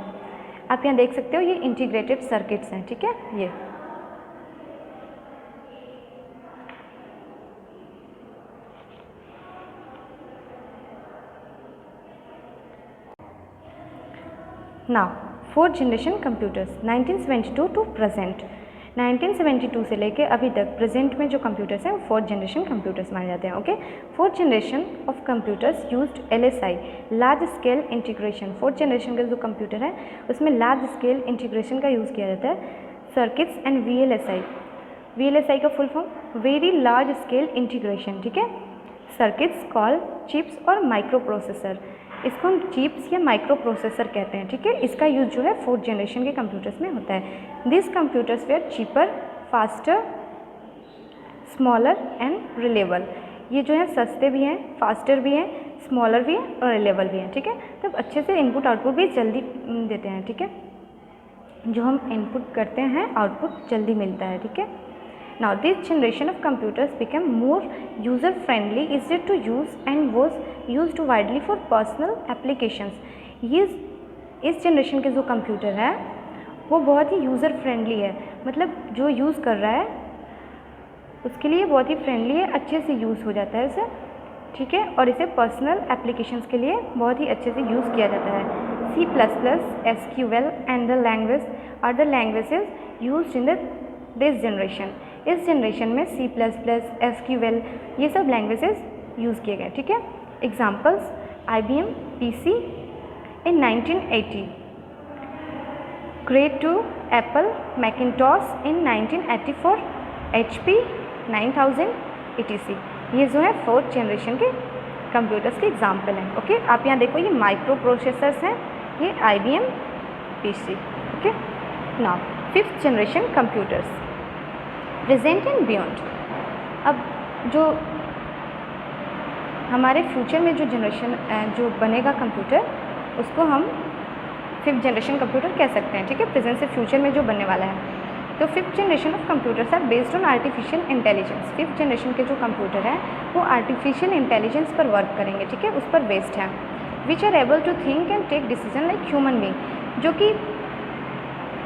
आप यहाँ देख सकते हो ये इंटीग्रेटेड सर्किट्स हैं, ठीक है। ये now fourth generation computers 1972 to present. 1972 से लेके अभी तक प्रेजेंट में जो कंप्यूटर्स हैं वो फोर्थ जनरेशन कंप्यूटर्स माने जाते हैं। Okay, fourth generation of computers used LSI, large scale integration. Fourth generation का जो कंप्यूटर है उसमें लार्ज स्केल इंटीग्रेशन का यूज़ किया जाता है। सर्किट्स एंड VLSI का full form very large scale integration, ठीक है। सर्किट्स कॉल चिप्स और माइक्रो प्रोसेसर, इसको हम चिप्स या माइक्रो प्रोसेसर कहते हैं, ठीक है। इसका यूज जो है फोर्थ जनरेशन के कंप्यूटर्स में होता है। This computers were cheaper, faster, smaller and reliable. ये जो है सस्ते भी हैं, फास्टर भी हैं, स्मॉलर भी हैं और रिलेबल भी हैं, ठीक है। तब अच्छे से इनपुट आउटपुट भी जल्दी देते हैं, ठीक है। जो हम इनपुट करते हैं आउटपुट जल्दी मिलता है, ठीक है। Now this generation of computers became more user friendly, easier to use and was used widely for personal applications. ये इस जनरेशन के जो कंप्यूटर हैं वो बहुत ही यूज़र फ्रेंडली है, मतलब जो यूज़ कर रहा है उसके लिए बहुत ही फ्रेंडली है, अच्छे से यूज़ हो जाता है इसे, ठीक है, और इसे पर्सनल एप्लीकेशंस के लिए बहुत ही अच्छे से यूज़ किया जाता है। C++, SQL and the language are the languages used in this generation. इस जनरेशन में C++, SQL ये सब लैंग्वेजेस यूज़ किए गए, ठीक है। Examples IBM PC in 1980, Cray 2, Apple Macintosh in 1984, HP 9000 etc. ये जो है 4th जनरेशन के कंप्यूटर्स के एग्जाम्पल हैं। ओके, आप यहाँ देखो ये माइक्रो प्रोसेसर्स हैं, ये IBM PC। Okay, now 5th generation computers present and beyond. अब जो हमारे फ्यूचर में जो जनरेशन जो बनेगा कंप्यूटर उसको हम 5th जनरेशन कंप्यूटर कह सकते हैं, ठीक है, प्रेजेंट से फ्यूचर में जो बनने वाला है। तो 5th generation of computers are based on artificial intelligence. 5th generation के जो कंप्यूटर हैं वो आर्टिफिशियल इंटेलिजेंस पर वर्क करेंगे, ठीक है, उस पर बेस्ड है। Which are able to think and take decision like human being, जो कि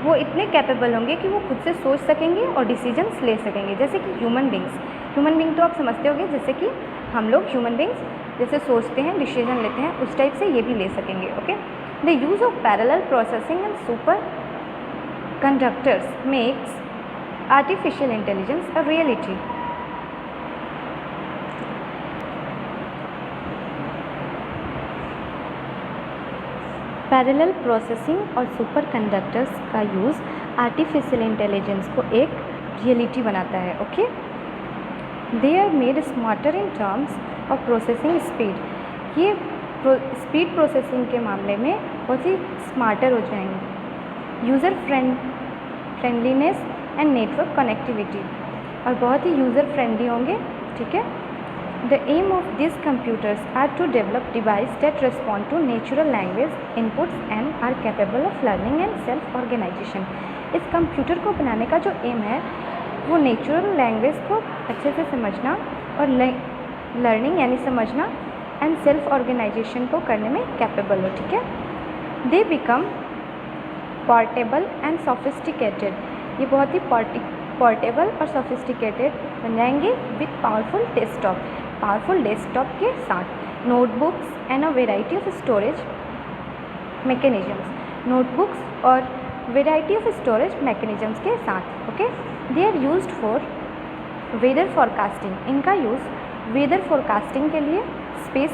वो इतने कैपेबल होंगे कि वो खुद से सोच सकेंगे और डिसीजंस ले सकेंगे, जैसे कि ह्यूमन बींग्स। ह्यूमन बींग तो आप समझते होंगे, जैसे कि हम लोग ह्यूमन बींग्स जैसे सोचते हैं, डिसीजन लेते हैं, उस टाइप से ये भी ले सकेंगे। Okay, the use of parallel processing and super conductors makes artificial intelligence a reality. Parallel processing और सुपर कंडक्टर्स का यूज़ आर्टिफिशियल इंटेलिजेंस को एक रियलिटी बनाता है। Okay, they are made smarter in terms of processing speed. ये speed processing के मामले में बहुत ही स्मार्टर हो जाएंगे, user friendliness and network connectivity, और बहुत ही यूज़र फ्रेंडली होंगे, ठीक है। The aim of this computers are to develop device that respond to natural language inputs and are capable of learning and self organization. इस computer को बनाने का जो एम है वो नेचुरल लैंग्वेज को अच्छे से समझना और लर्निंग यानी समझना एंड सेल्फ ऑर्गेनाइजेशन को करने में कैपेबल हो, ठीक है। They become portable and sophisticated, ये बहुत ही पोर्टेबल और सोफिस्टिकेटेड बन जाएंगे विथ पावरफुल डेस्कटॉप के साथ। Notebooks and a variety of storage mechanisms, notebooks और वेराइटी ऑफ स्टोरेज मैकेनिज्म्स के साथ। Okay, they are used for weather forecasting, इनका यूज़ वेदर फॉरकास्टिंग के लिए, स्पेस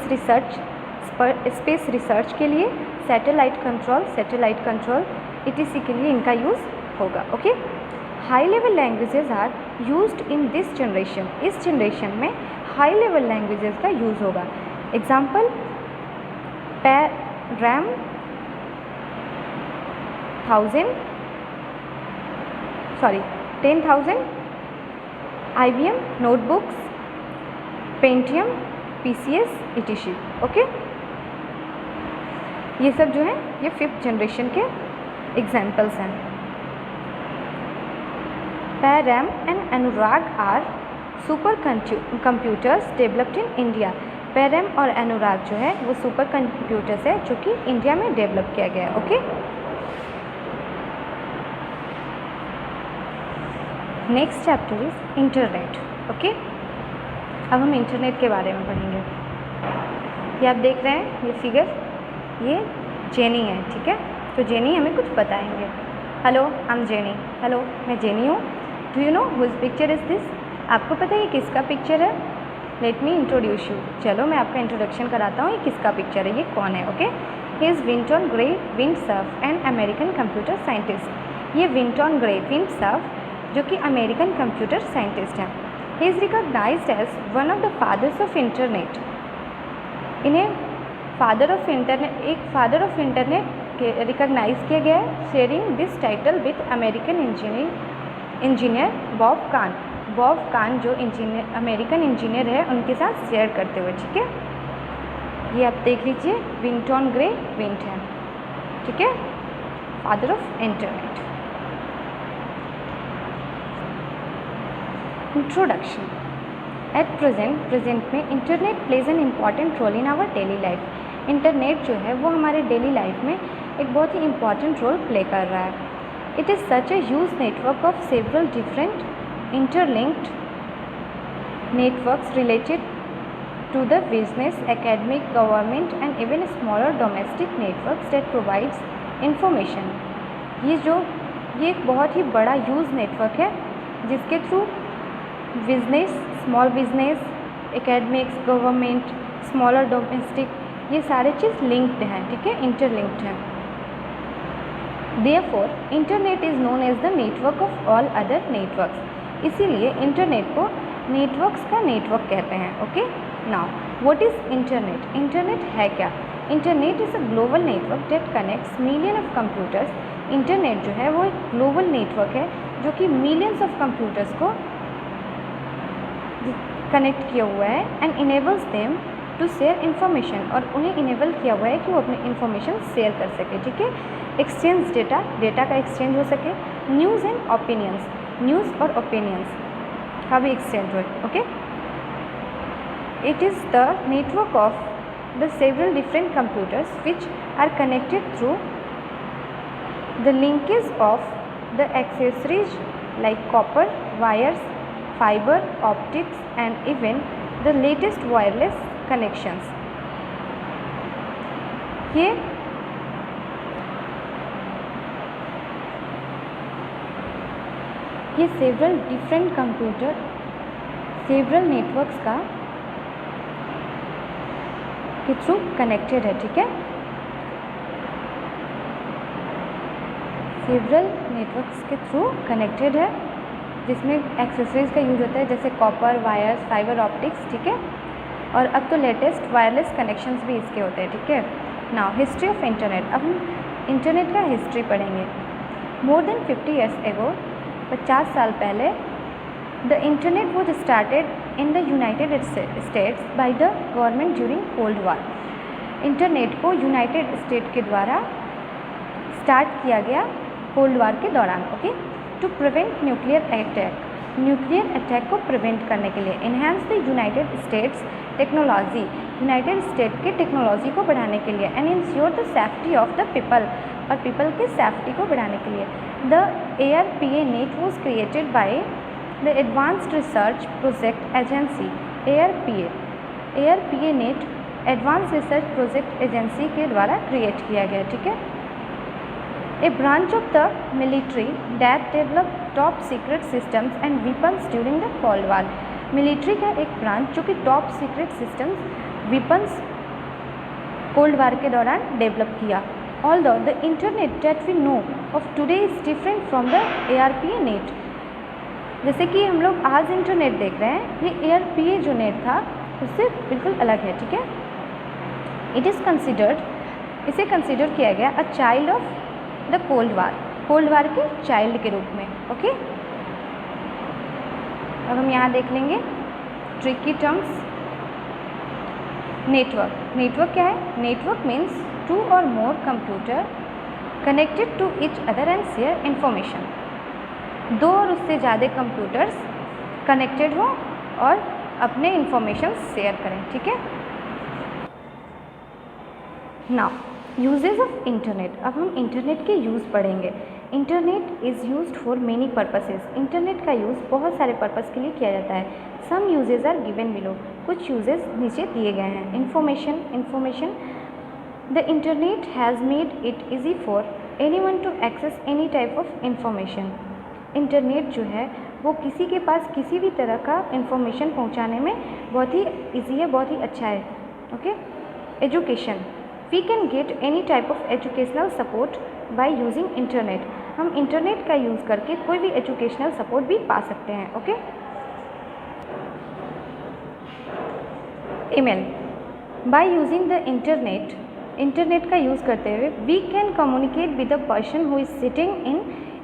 रिसर्च के लिए, सैटेलाइट कंट्रोल etc के लिए इनका यूज़ होगा। Okay, high level languages are used in this generation, इस जनरेशन में हाई लेवल लैंग्वेजेस का यूज़ होगा। Example RAM 10,000 IBM notebooks, Pentium, PCS etc। Okay, ये सब जो है ये 5th जनरेशन के एग्जाम्पल्स हैं। RAM and Anurag are super computers developed in India. RAM और अनुराग जो है वो सुपर कंप्यूटर्स है जो कि इंडिया में डेवलप किया गया है। Okay, next chapter is internet. Okay, अब हम इंटरनेट के बारे में पढ़ेंगे। ये आप देख रहे हैं ये फिगर, ये जेनी है, ठीक है। तो जेनी हमें कुछ बताएंगे। Hello, I am Jenny. Hello, मैं जेनी हूँ। Do you know whose picture is this? आपको पता है ये किसका पिक्चर है? Let me introduce you. चलो मैं आपका इंट्रोडक्शन कराता हूँ, ये किसका पिक्चर है, ये कौन है। Okay, he is Vinton Gray Windsurf, an American computer scientist. ये विंटन ग्रे विंडसर्फ जो कि अमेरिकन कंप्यूटर साइंटिस्ट हैं। He is recognized as one of the fathers of internet. इन्हें फादर ऑफ इंटरनेट रिकॉग्नाइज किया गया है, sharing this title with American engineer Bob Kahn जो American engineer है उनके साथ शेयर करते हुए, ठीक है। ये आप देख लीजिए, विंटन ग्रे विंट है, ठीक है, father of internet. Introduction. At present में internet plays an important role in our daily life. Internet जो है वो हमारे डेली लाइफ में एक बहुत ही इम्पॉर्टेंट रोल प्ले कर रहा है। It is such a huge network of several different interlinked networks related to the business, academic, government and even smaller domestic networks that provides information। ये एक बहुत ही बड़ा यूज़ नेटवर्क है जिसके through business, small business, academics, government, smaller domestic, ये सारे चीज़ linked हैं, ठीक है, इंटरलिंक्ड हैं। Therefore internet is known as the network of all other networks. इसीलिए इंटरनेट को नेटवर्क्स का नेटवर्क कहते हैं। Okay, now what is internet? Internet है क्या? Internet is a global network that connects million of computers. Internet जो है वो एक ग्लोबल नेटवर्क है जो कि मिलियंस ऑफ कंप्यूटर्स को कनेक्ट किया हुआ है and enables them to share information, और उन्हें इनेबल किया हुआ है कि वो अपनी इन्फॉर्मेशन शेयर कर सके, ठीक है। एक्सचेंज डेटा का एक्सचेंज हो सके। न्यूज़ एंड ओपिनियंस, न्यूज़ और ओपिनियंस का भी एक्सचेंज हो। Okay, it is the network of the several different computers which are connected through the linkage of the accessories like copper, wires, fibre optics and even the latest wireless connections. ये several different computer several networks का के through connected है, ठीक है। Several networks के through connected है जिसमें accessories का यूज होता है जैसे कॉपर, वायर्स, फाइबर ऑप्टिक्स, ठीक है। और अब तो लेटेस्ट वायरलेस कनेक्शंस भी इसके होते हैं, ठीक है। Now history of internet. अब हम इंटरनेट का हिस्ट्री पढ़ेंगे। मोर देन 50 years एगो, 50 साल पहले, the internet was started in the United States by the government during cold war. Internet को यूनाइटेड स्टेट के द्वारा स्टार्ट किया गया कोल्ड वार के दौरान। Okay, to prevent nuclear attack को प्रिवेंट करने के लिए। Enhance the United States technology, United State के टेक्नोलॉजी को बढ़ाने के लिए। And ensure the safety of the people, और पीपल की सेफ्टी को बढ़ाने के लिए। The ARPA net was created by the advanced research project agency. ARPA net advance research project agency के द्वारा क्रिएट किया गया, ठीक है। A branch of the military that develop top secret systems and weapons during the cold war. Military का एक branch जो कि top secret systems, weapons cold war के दौरान डेवलप किया। Although the internet that we know of today is different from the ARPA net। जैसे कि हम लोग आज इंटरनेट देख रहे हैं, ये ARPA जो नेट था उससे बिल्कुल अलग है, ठीक है। इट इज़ कंसिडर्ड, इसे कंसिडर किया गया a child of the cold war के चाइल्ड के रूप में। ओके, अब हम यहाँ देख लेंगे ट्रिकी टर्म्स। नेटवर्क क्या है? Network means two or more computer connected to each other and share information. दो और उससे ज़्यादा कंप्यूटर्स कनेक्टेड हों और अपने इंफॉर्मेशन शेयर करें, ठीक है। Now usages of internet. अब हम इंटरनेट के यूज़ पढ़ेंगे। Internet is used for many purposes. Internet का यूज़ बहुत सारे पर्पस के लिए किया जाता है। Some usages are given below. कुछ यूजेज नीचे दिए गए हैं। Information the internet has made it easy for anyone to access any type of information. Internet जो है वो किसी के पास किसी भी तरह का इंफॉर्मेशन पहुंचाने में बहुत ही ईजी है, बहुत ही अच्छा है। Okay, education. We can get any type of educational support by using internet. हम इंटरनेट का यूज़ करके कोई भी एजुकेशनल सपोर्ट भी पा सकते हैं। Okay, email. By using the internet का यूज़ करते हुए we can communicate with the person who is sitting in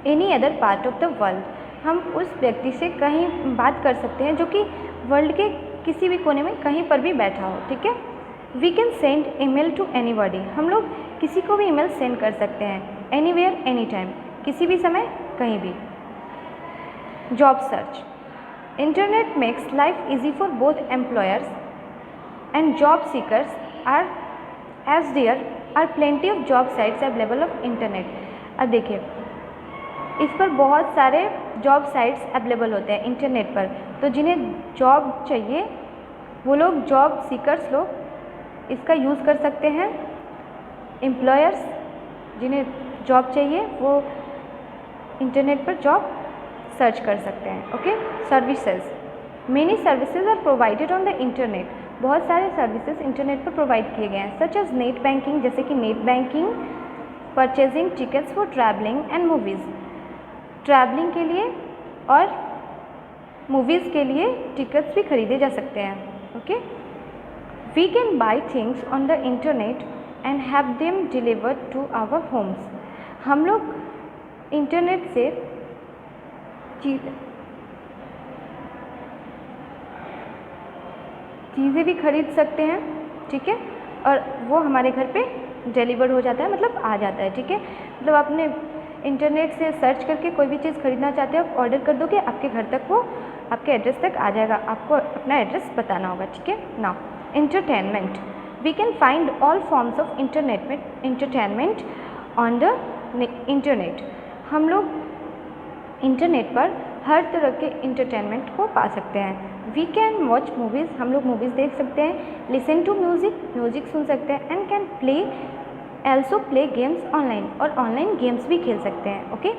any other part of the world. हम उस व्यक्ति से कहीं बात कर सकते हैं जो कि वर्ल्ड के किसी भी कोने में कहीं पर भी बैठा हो, ठीक है। We can send email to anybody. हम लोग किसी को भी ईमेल सेंड कर सकते हैं। एनीवेयर एनी टाइम, किसी भी समय कहीं भी। Job search. Internet makes life easy for both employers and job seekers are as there are plenty of job sites available of internet. अब देखिए इस पर बहुत सारे जॉब साइट्स अवेलेबल होते हैं इंटरनेट पर, तो जिन्हें जॉब चाहिए वो लोग जॉब सीकर्स लोग इसका यूज़ कर सकते हैं। एम्प्लॉयर्स जिन्हें जॉब चाहिए वो इंटरनेट पर जॉब सर्च कर सकते हैं। Okay, services, many services are provided on the internet. बहुत सारे सर्विसेज इंटरनेट पर प्रोवाइड किए गए हैं, सच एज नेट बैंकिंग, जैसे कि net banking, purchasing tickets for travelling and movies, travelling के लिए और मूवीज़ के लिए टिकट्स भी खरीदे जा सकते हैं। Okay, we can buy things on the internet and have them delivered to our homes. हम लोग इंटरनेट से चीज़ें भी खरीद सकते हैं, ठीक है, और वो हमारे घर पे डिलीवर हो जाता है, मतलब आ जाता है। ठीक है, मतलब आपने इंटरनेट से सर्च करके कोई भी चीज़ खरीदना चाहते हो, आप ऑर्डर कर दोगे, आपके घर तक वो आपके एड्रेस तक आ जाएगा, आपको अपना एड्रेस बताना होगा। ठीक है, now entertainment, we can find all forms of entertainment on the internet. हम लोग इंटरनेट पर हर तरह के इंटरटेनमेंट को पा सकते हैं। वी कैन वॉच मूवीज़, हम लोग मूवीज़ देख सकते हैं, लिसन टू म्यूज़िक सुन सकते हैं, and can also play games online, और ऑनलाइन गेम्स भी खेल सकते हैं। ओके,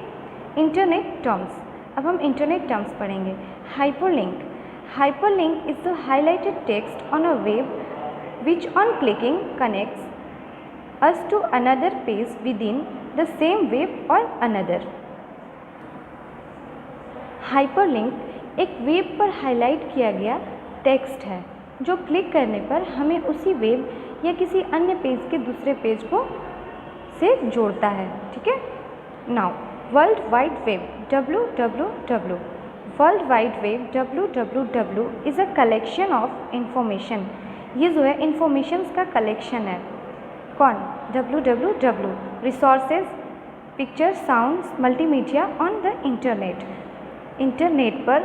इंटरनेट टर्म्स, अब हम इंटरनेट टर्म्स पढ़ेंगे। Hyperlink is the highlighted text on a web which on clicking connects us to another page within the same web or another. Hyperlink एक web पर highlight किया गया text है जो click करने पर हमें उसी वेब या किसी अन्य पेज के दूसरे पेज को से जोड़ता है। ठीक है, now world wide web www, world wide web www is a collection of information. ये जो है इंफॉर्मेशंस का कलेक्शन है। कौन? www, resources, picture, sounds, multimedia on the internet. Internet पर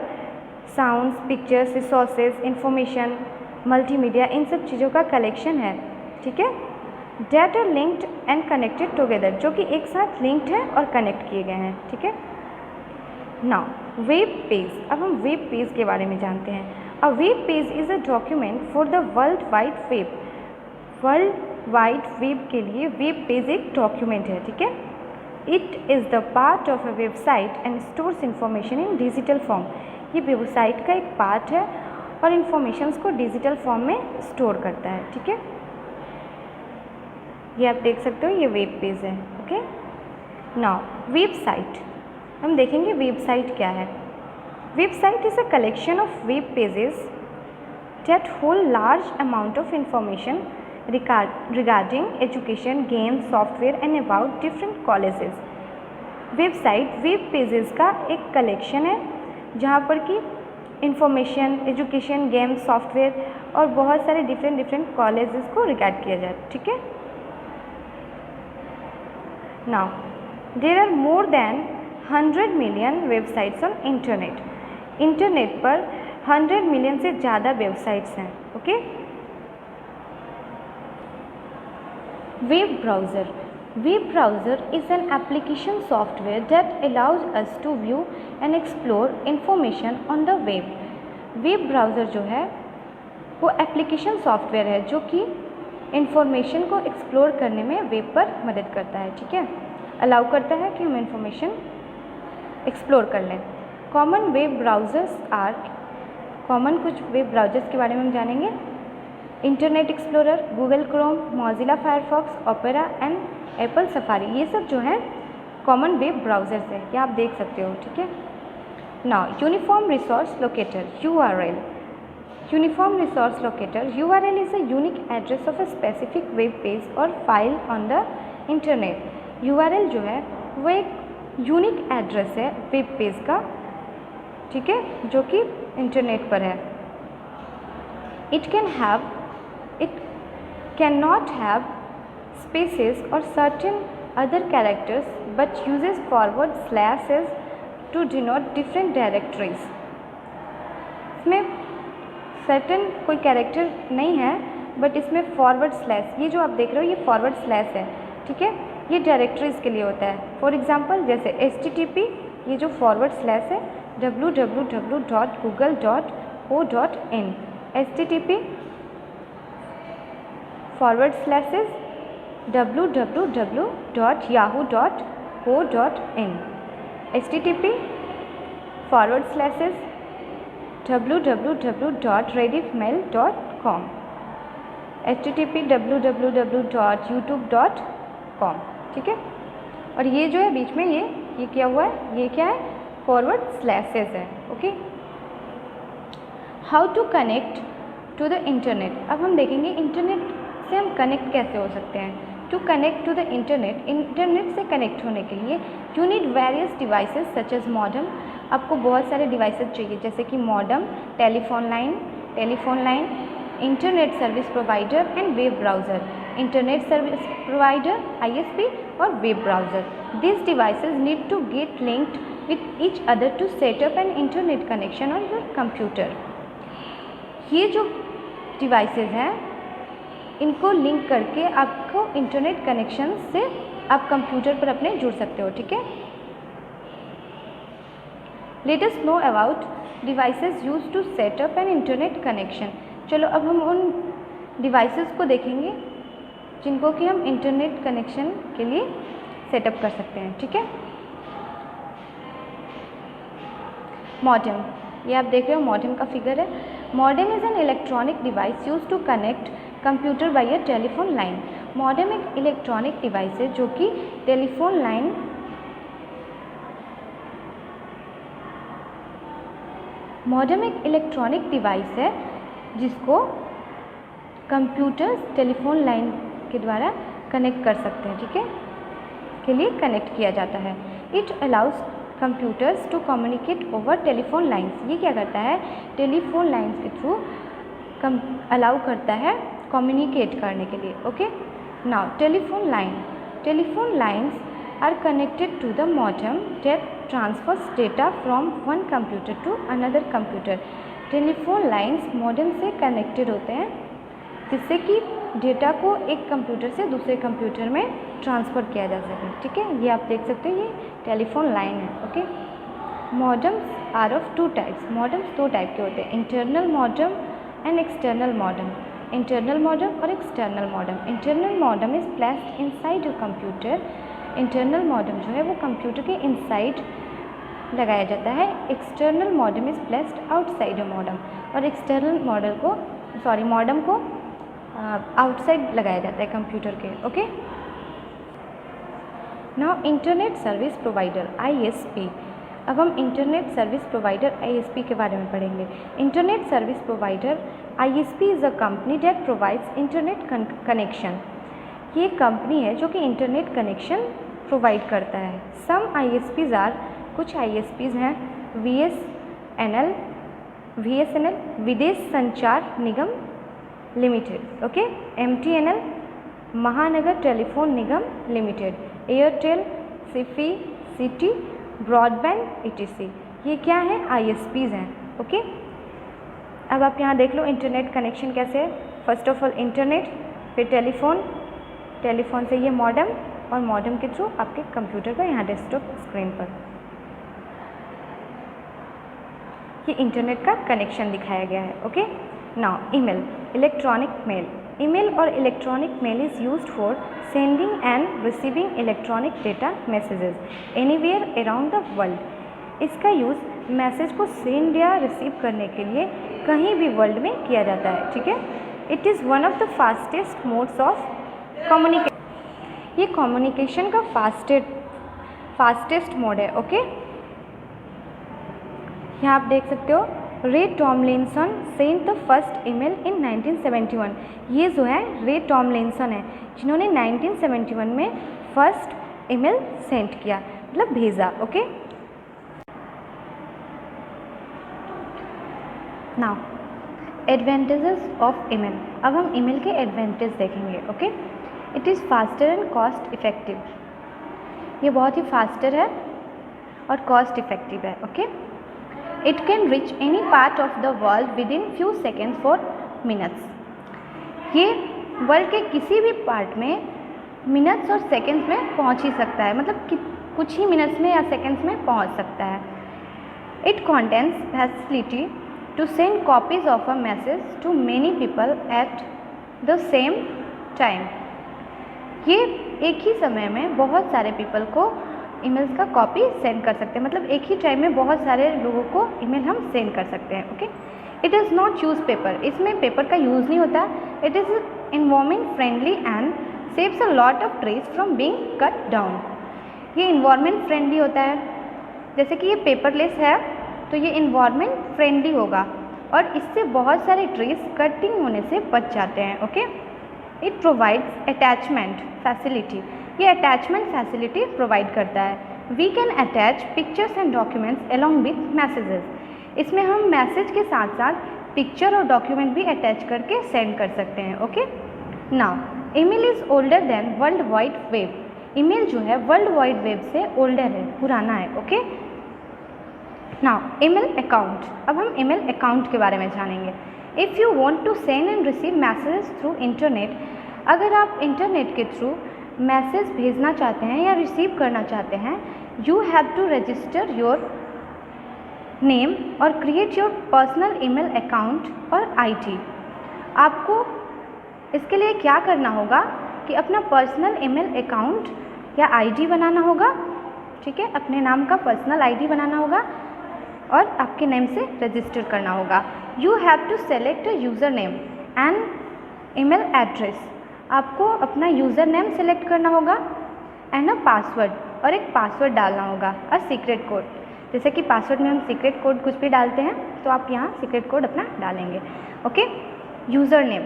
sounds, pictures, resources, information, multimedia, इन सब चीज़ों का कलेक्शन है। ठीक है, that are linked and connected together, जो कि एक साथ लिंक्ड है और कनेक्ट किए गए हैं। ठीक है, नाउ वेब पेज, अब हम वेब पेज के बारे में जानते हैं। A web page is a document for the world wide web. World wide web के लिए वेब पेज एक डॉक्यूमेंट है। ठीक है, it is the part of a website and stores information in digital form. ये वेबसाइट का एक part है और इंफॉर्मेशंस को डिजिटल फॉर्म में स्टोर करता है। ठीक है, ये आप देख सकते हो, ये वेब पेज है। ओके, नाउ वेबसाइट, हम देखेंगे वेबसाइट क्या है। Website is a collection of web pages that hold large amount of information regarding education, games, software and about different colleges. Website web pages का एक कलेक्शन है जहाँ पर कि इंफॉर्मेशन, एजुकेशन, गेम्स, सॉफ्टवेयर और बहुत सारे डिफरेंट कॉलेजेस को रिगार्ड किया जाए। ठीक है, now there are more than 100 million websites on internet. Internet पर 100 मिलियन से ज़्यादा वेबसाइट्स हैं। Okay, Web browser. Web browser is an application software that allows us to view and explore information on the web. Web browser जो है वो application software है जो कि इंफॉर्मेशन को एक्सप्लोर करने में वेब पर मदद करता है। ठीक है, अलाउ करता है कि हम इंफॉर्मेशन एक्सप्लोर कर लें। Common web browsers are, common कुछ वेब ब्राउज़र्स के बारे में हम जानेंगे। Internet explorer, Google Chrome, Mozilla Firefox, Opera and Apple Safari, ये सब जो है कॉमन वेब ब्राउज़र्स है, ये आप देख सकते हो। ठीक है, now uniform resource locator URL. Uniform resource locator URL is a unique address of a specific web page or file on the internet. URL जो है वो एक यूनिक एड्रेस है वेब पेज का, ठीक है, जो कि इंटरनेट पर है। It cannot have spaces or certain other characters but uses forward slashes to denote different directories. इसमें सर्टेन कोई कैरेक्टर नहीं है, बट इसमें फॉरवर्ड स्लैश, ये जो आप देख रहे हो ये फॉरवर्ड स्लैश है, ठीक है, ये डायरेक्टरीज के लिए होता है। फॉर एग्जांपल जैसे HTTP, ये जो फॉरवर्ड स्लैश है www.google.co.in, HTTP forward slashes www.yahoo.co.in, HTTP forward slashes www.rediffmail.com, HTTP www.youtube.com, ठीक है। और ये जो है बीच में ये क्या हुआ है, ये क्या है, फॉरवर्ड स्लैशेस है, okay. How to connect to the internet, अब हम देखेंगे इंटरनेट से हम कनेक्ट कैसे हो सकते हैं। To connect to the internet, internet से कनेक्ट होने के लिए you need various devices such as modem, आपको बहुत सारे डिवाइसेस चाहिए जैसे कि modem, telephone line, internet service provider and web browser, internet service provider ISP और web browser. These devices need to get linked with each other to set up an internet connection on your computer। ये जो devices हैं इनको link करके आपको internet connection से आप computer पर अपने जुड़ सकते हो, ठीक है। Let us know about devices used to set up an internet connection. चलो अब हम उन डिवाइसेस को देखेंगे जिनको कि हम इंटरनेट कनेक्शन के लिए सेटअप कर सकते हैं, ठीक है। मॉडेम, ये आप देख रहे हो मॉडेम का फिगर है। Modem is an electronic device use to connect computer by a telephone line. Modem एक इलेक्ट्रॉनिक डिवाइस है जो कि टेलीफोन लाइन मॉडेम एक इलेक्ट्रॉनिक डिवाइस है जिसको कंप्यूटर्स टेलीफोन लाइन के द्वारा कनेक्ट कर सकते हैं, ठीक है, के लिए कनेक्ट किया जाता है। It allows computers to communicate over telephone lines, ये क्या करता है, टेलीफोन लाइंस के थ्रू अलाउ करता है कम्युनिकेट करने के लिए, okay. Now telephone lines are connected to the modem that transfers data from one computer to another computer. Telephone lines modem से कनेक्टेड होते हैं जिससे कि डेटा को एक कंप्यूटर से दूसरे कंप्यूटर में ट्रांसफ़र किया जा सके, ठीक है। ये आप देख सकते हो ये टेलीफोन लाइन है, okay. Modems are of two types, modems दो टाइप के होते हैं, internal modem and external modem. Internal modem और external modem. Internal modem is placed inside your computer. Internal modem जो है वो कंप्यूटर के इनसाइड लगाया जाता है। External modem is placed outside your modem, और एक्सटर्नल मॉडेम को आउटसाइड लगाया जाता है कंप्यूटर के, okay. Now internet service provider ISP, अब हम इंटरनेट सर्विस प्रोवाइडर ISP के बारे में पढ़ेंगे। Internet service provider ISP is a company that provides internet connection. ये कंपनी है जो कि इंटरनेट कनेक्शन प्रोवाइड करता है। सम ISPs आर, कुछ ISPs हैं VSNL Videsh Sanchar Nigam limited, okay, MTNL Mahanagar telephone Nigam limited, Airtel, city broadband etc। ये क्या है, ISPs हैं, ओके। अब आप यहाँ देख लो इंटरनेट कनेक्शन कैसे है। फर्स्ट ऑफ ऑल इंटरनेट, फिर टेलीफोन से ये मॉडेम, और मॉडेम के थ्रू आपके कंप्यूटर पर यहाँ डेस्कटॉप स्क्रीन पर ये इंटरनेट का कनेक्शन दिखाया गया है, okay. Now email, electronic mail. Email और electronic mail is used for sending and receiving electronic data messages anywhere around the world. इसका यूज़ मैसेज को सेंड या रिसीव करने के लिए कहीं भी वर्ल्ड में किया जाता है, ठीक है। It is one of the fastest modes of communication. ये कम्युनिकेशन का फास्टेस्ट मोड है, ओके। यहाँ आप देख सकते हो Ray Tomlinson sent the first email in 1971। ये जो है रे टॉमलिंसन है जिन्होंने 1971 में फर्स्ट ईमेल सेंड किया, मतलब भेजा, okay. Now advantages of email, अब हम ईमेल के एडवांटेज देखेंगे, okay. It is faster and cost effective, ये बहुत ही फास्टर है और कॉस्ट इफ़ेक्टिव है, okay. It can reach any part of the world within few seconds for minutes. ये वर्ल्ड के किसी भी पार्ट में मिनट्स और सेकंड्स में पहुंच ही सकता है, मतलब कुछ ही मिनट्स में या सेकंड्स में पहुंच सकता है. It contains facility to send copies of a message to many people at the same time. ये एक ही समय में बहुत सारे पीपल को ईमेल्स का कॉपी सेंड कर सकते हैं, मतलब एक ही टाइम में बहुत सारे लोगों को ईमेल हम सेंड कर सकते हैं. Okay. It is not use paper, इसमें पेपर का यूज़ नहीं होता. It is environment friendly and saves a lot of trees from being cut down. ये इन्वायरमेंट फ्रेंडली होता है, जैसे कि ये पेपरलेस है तो ये इन्वायरमेंट फ्रेंडली होगा और इससे बहुत सारे ट्रीज कटिंग होने से बच जाते हैं. Okay. It provides attachment facility, ये अटैचमेंट फैसिलिटी प्रोवाइड करता है. We can attach pictures and documents along with messages. इसमें हम मैसेज के साथ साथ पिक्चर और डॉक्यूमेंट भी अटैच करके सेंड कर सकते हैं. Okay. Now email is older than world wide web. Email जो है वर्ल्ड वाइड वेब से ओल्डर है, पुराना है. ओके. Now email account. अब हम ईमेल अकाउंट के बारे में जानेंगे. If you want to send and receive messages through internet, अगर आप इंटरनेट के थ्रू मैसेज भेजना चाहते हैं या रिसीव करना चाहते हैं, you have to register your name और create your personal email account और आईडी. आपको इसके लिए क्या करना होगा कि अपना पर्सनल ईमेल अकाउंट या आईडी बनाना होगा. ठीक है, अपने नाम का पर्सनल आईडी बनाना होगा और आपके नेम से रजिस्टर करना होगा. You have to select a user name and email address. आपको अपना यूज़र नेम सेलेक्ट करना होगा एंड अ पासवर्ड, और एक पासवर्ड डालना होगा. अ सीक्रेट कोड, जैसे कि पासवर्ड में हम सीक्रेट कोड कुछ भी डालते हैं तो आप यहाँ सीक्रेट कोड अपना डालेंगे. Okay. User name,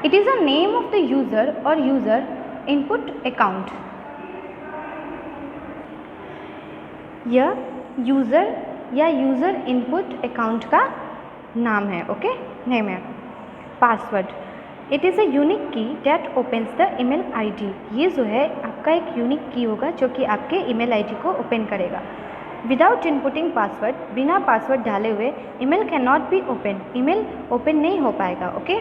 it is a name of the user और यूज़र इनपुट अकाउंट. यह यूज़र या यूज़र इनपुट अकाउंट का नाम है. ओके. नेम है. Password, it is a unique key that opens the email ID. ये जो है आपका एक यूनिक की होगा जो कि आपके ईमेल आईडी को ओपन करेगा. विदाउट इनपुटिंग पासवर्ड, बिना पासवर्ड डाले हुए email can not be open. Email open नहीं हो पाएगा. Okay.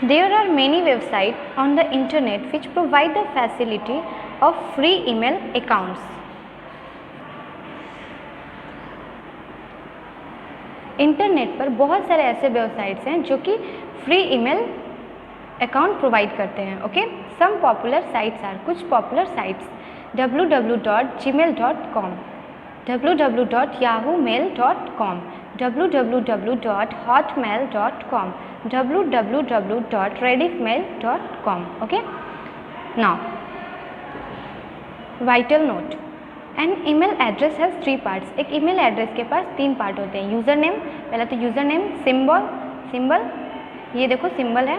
There are many websites on the internet which provide the facility of free email accounts. Internet पर बहुत सारे ऐसे वेबसाइट्स हैं जो कि फ्री ईमेल अकाउंट प्रोवाइड करते हैं. Okay. Some popular sites are, कुछ popular sites: www.gmail.com, www.yahoomail.com, www.hotmail.com, www.rediffmail.com. okay. Now vital note, an email address has 3 parts. एक ईमेल एड्रेस के पास 3 पार्ट होते हैं. यूज़र नेम, पहला तो यूज़र नेम, सिंबल, ये देखो सिंबल है,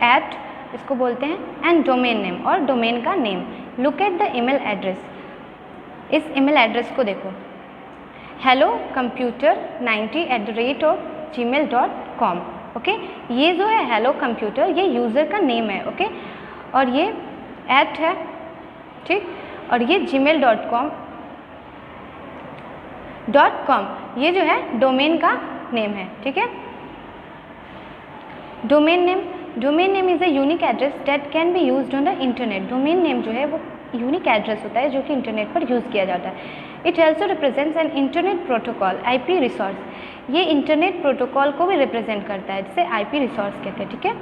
एट इसको बोलते हैं, एंड डोमेन नेम, और डोमेन का name. Look at the email address. इस ईमेल एड्रेस को देखो, hello computer 90@gmail.com. ओके. ये जो है हेलो कंप्यूटर, ये यूज़र का नेम है. ओके. और ये एट है, ठीक. और ये gmail.com ये जो है डोमेन का नेम है. ठीक है. Domain name is a unique address that can be used on the internet. Domain name जो है वो यूनिक एड्रेस होता है जो कि इंटरनेट पर यूज़ किया जाता है. It also represents an internet protocol, IP resource. ये इंटरनेट प्रोटोकॉल को भी रिप्रेजेंट करता है, जिसे IP रिसोर्स कहते हैं. ठीक है.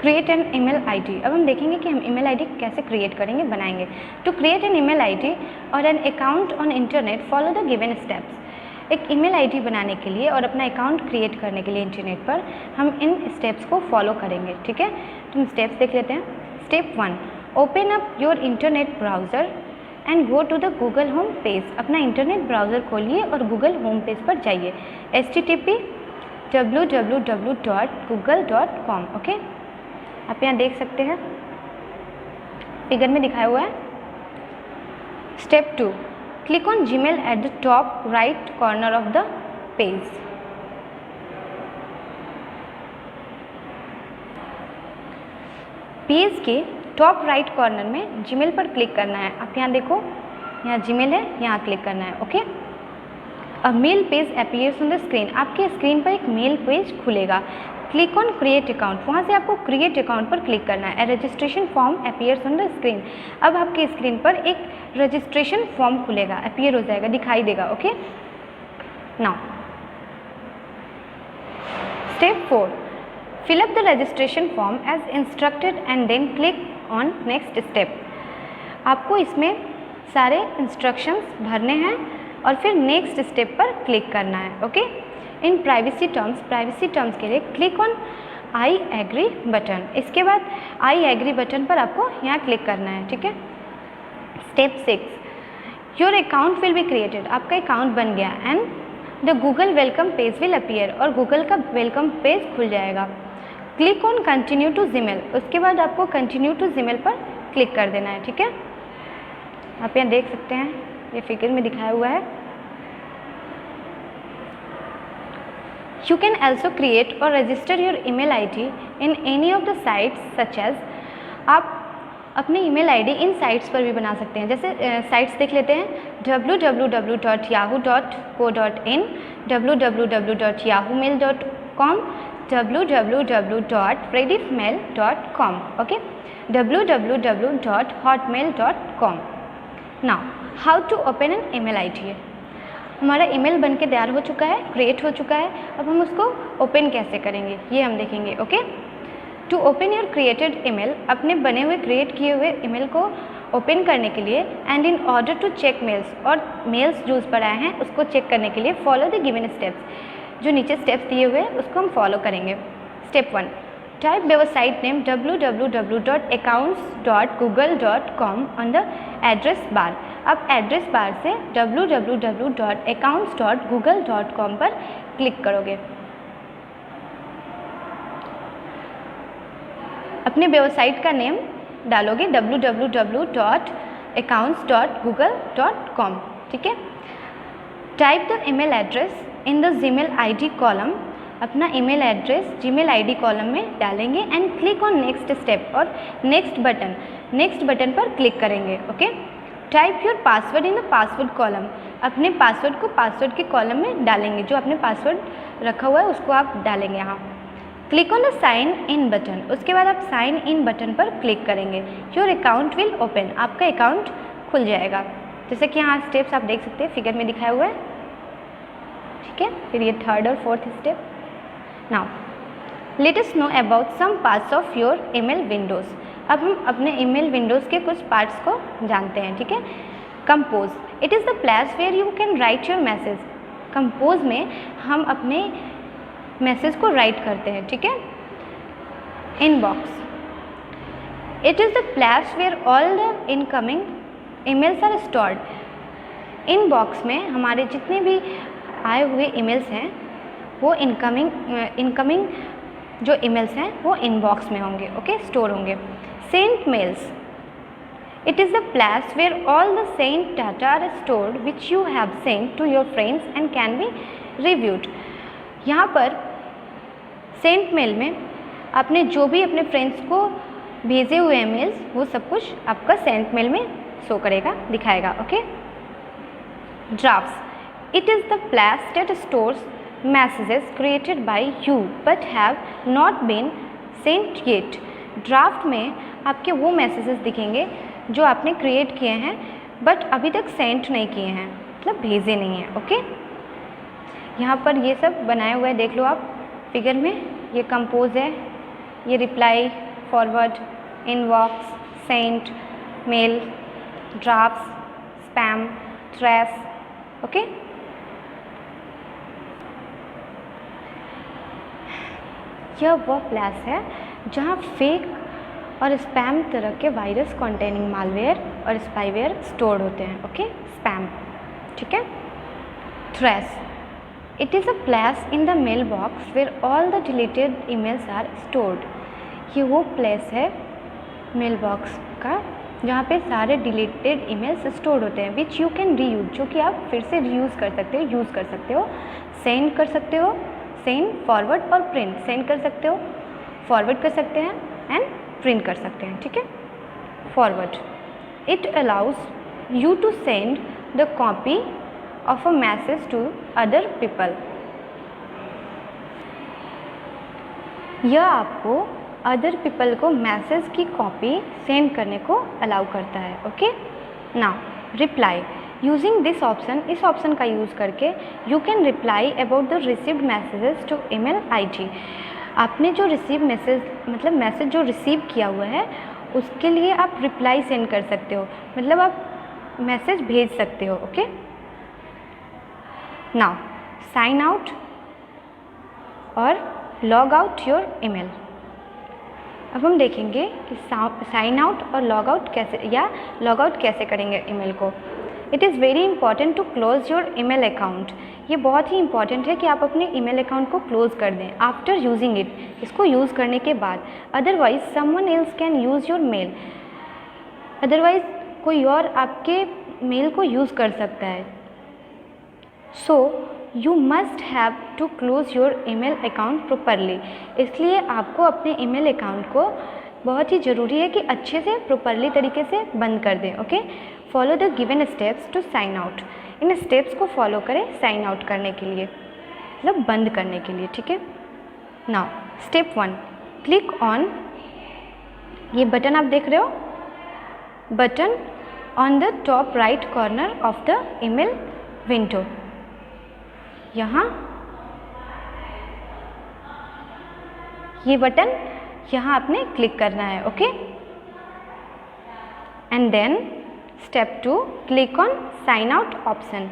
Create an email ID. अब हम देखेंगे कि हम ईमेल आईडी कैसे क्रिएट करेंगे, बनाएंगे. To create an email ID or an account on internet, follow the given steps. एक ईमेल आईडी बनाने के लिए और अपना अकाउंट क्रिएट करने के लिए इंटरनेट पर हम इन स्टेप्स को फॉलो करेंगे. ठीक है. तो हम स्टेप्स देख लेते हैं. Step 1, open up your internet browser and go to the Google home page. अपना इंटरनेट ब्राउज़र खोलिए और गूगल होम पेज पर जाइए. http://www.google.com. ओके. आप यहाँ देख सकते हैं, फिगर में दिखाया हुआ है. Step 2, click on Gmail at the top right corner of the page. Page के टॉप राइट कॉर्नर में जीमेल पर क्लिक करना है। आप यहाँ देखो, यहाँ जीमेल है, यहाँ क्लिक करना है। Okay, a mail page appears on the screen, आपके स्क्रीन पर एक मेल पेज खुलेगा। क्लिक ऑन क्रिएट अकाउंट, वहाँ से आपको क्रिएट अकाउंट पर क्लिक करना है। A registration form appears on the screen, अब आपके स्क्रीन पर एक रजिस्ट्रेशन फॉर्म खुलेगा, अपीयर हो जाएगा, दिखाई देगा। Okay, now step 4, fill up the registration form as instructed and then click on next step। आपको इसमें सारे इंस्ट्रक्शंस भरने हैं और फिर नेक्स्ट स्टेप पर क्लिक करना है। ओके, इन प्राइवेसी टर्म्स के लिए click on I agree button, इसके बाद आई एग्री बटन पर आपको यहाँ क्लिक करना है। ठीक है, step 6, your account will be created, आपका अकाउंट बन गया and the Google welcome page will appear, और गूगल का वेलकम पेज खुल जाएगा। Click on continue to Gmail, उसके बाद आपको कंटिन्यू टू जीमेल पर क्लिक कर देना है। ठीक है, आप यहाँ देख सकते हैं, ये फिगर में दिखाया हुआ है। You can also create or register your email ID in any of the sites such as, आप अपनी ईमेल आईडी इन साइट्स पर भी बना सकते हैं। जैसे साइट्स देख लेते हैं, www.yahoo.co.in, www.yahoomail.com, www.rediffmail.com, okay, www.hotmail.com। Now how to open an email ID, हमारा ईमेल बन के तैयार हो चुका है, क्रिएट हो चुका है। अब हम उसको ओपन कैसे करेंगे ये हम देखेंगे। Okay, to open your created email, अपने बने हुए क्रिएट किए हुए ईमेल को ओपन करने के लिए and in order to check mails, और मेल्स जो उस पर आए हैं उसको चेक करने के लिए फॉलो द गिवन स्टेप्स, जो नीचे स्टेप्स दिए हुए हैं उसको हम फॉलो करेंगे। Step 1, type website name www.accounts.google.com on the address bar, आप एड्रेस बार से www.accounts.google.com पर क्लिक करोगे। अपने वेबसाइट का नेम डालोगे www.accounts.google.com। ठीक है, type the email address in the Gmail ID column, अपना email address Gmail ID column में डालेंगे and click on next step, और नेक्स्ट बटन पर क्लिक करेंगे। Okay, type your password in the password column, अपने password को password के column में डालेंगे, जो आपने पासवर्ड रखा हुआ है उसको आप डालेंगे यहाँ। Click on the sign in button, उसके बाद आप साइन इन बटन पर क्लिक करेंगे। योर अकाउंट विल ओपन, आपका अकाउंट खुल जाएगा। जैसे कि यहाँ स्टेप्स आप देख सकते हैं, फिगर में दिखाया हुआ है। ठीक है, फिर ये थर्ड और फोर्थ स्टेप। Now let us know about some parts of your email windows, अब हम अपने ईमेल विंडोज़ के कुछ पार्ट्स को जानते हैं। ठीक है, compose, it is the place where you can write your message, compose में हम अपने मैसेज को राइट करते हैं। ठीक है, inbox, it is the place where all the incoming emails are stored, inbox में हमारे जितने भी आए हुए ईमेल्स हैं वो इनकमिंग जो ईमेल्स हैं वो इनबॉक्स में होंगे। ओके, स्टोर होंगे। Sent mails, it is the place where all the sent data are stored which you have sent to your friends and can be reviewed, यहाँ पर सेंट मेल में आपने जो भी अपने फ्रेंड्स को भेजे हुए ईमेल्स वो सब कुछ आपका सेंट मेल में शो करेगा, दिखाएगा। Okay, drafts, it is the place that stores messages created by you but have not been sent yet, draft में आपके वो मैसेजेस दिखेंगे जो आपने क्रिएट किए हैं बट अभी तक सेंड नहीं किए हैं, मतलब भेजे नहीं हैं। ओके, यहाँ पर ये सब बनाया हुआ है, देख लो आप फिगर में। ये कंपोज है, ये reply, forward, inbox, sent, mail, drafts, spam, trash. Okay, यह वह प्लेस है जहाँ फेक और स्पैम तरह के वायरस कंटेनिंग मालवेयर और स्पाईवेयर स्टोर्ड होते हैं। Okay, spam. ठीक है, trash, it is a place in the mail box where all the deleted emails are stored, ये वो प्लेस है मेल बॉक्स का जहाँ पे सारे डिलीटेड ईमेल्स स्टोर्ड होते हैं, विच यू कैन रीयूज, जो कि आप फिर से रीयूज़ कर सकते हो, यूज़ कर सकते हो, सेंड कर सकते हो, सेंड, फॉरवर्ड और प्रिंट, सेंड कर सकते हो, फॉरवर्ड कर सकते हैं एंड प्रिंट कर सकते हैं। ठीक है, forward. It allows you to send the copy of a message to other people. यह आपको अदर पीपल को मैसेज की कॉपी सेंड करने को अलाउ करता है. Okay, now reply. Using this option, इस ऑप्शन का यूज़ करके you can reply about the received messages to email ID. आपने जो रिसीव मैसेज मतलब मैसेज जो रिसीव किया हुआ है उसके लिए आप रिप्लाई सेंड कर सकते हो, मतलब आप मैसेज भेज सकते हो. ओके, नाउ साइन आउट और लॉग आउट योर ईमेल. अब हम देखेंगे कि साइन आउट और लॉग आउट कैसे या लॉग आउट कैसे करेंगे ईमेल को. It is very important to close your email account. ये बहुत ही इंपॉर्टेंट है कि आप अपने ईमेल अकाउंट को क्लोज कर दें आफ्टर यूजिंग इट, इसको यूज़ करने के बाद. Otherwise someone else can use your mail. Otherwise कोई और आपके मेल को यूज़ कर सकता है. So you must have to close your email account properly. इसलिए आपको अपने ईमेल अकाउंट को बहुत ही ज़रूरी है कि अच्छे से प्रॉपरली तरीके से बंद कर दें. Okay, follow the given steps to sign out. इन स्टेप्स को फॉलो करें साइन आउट करने के लिए, मतलब बंद करने के लिए. ठीक है, नाउ स्टेप 1, क्लिक ऑन, ये बटन आप देख रहे हो, button on the top right corner of the email window. यहाँ ये बटन यहाँ आपने क्लिक करना है. Okay, and then step 2, click on sign out option.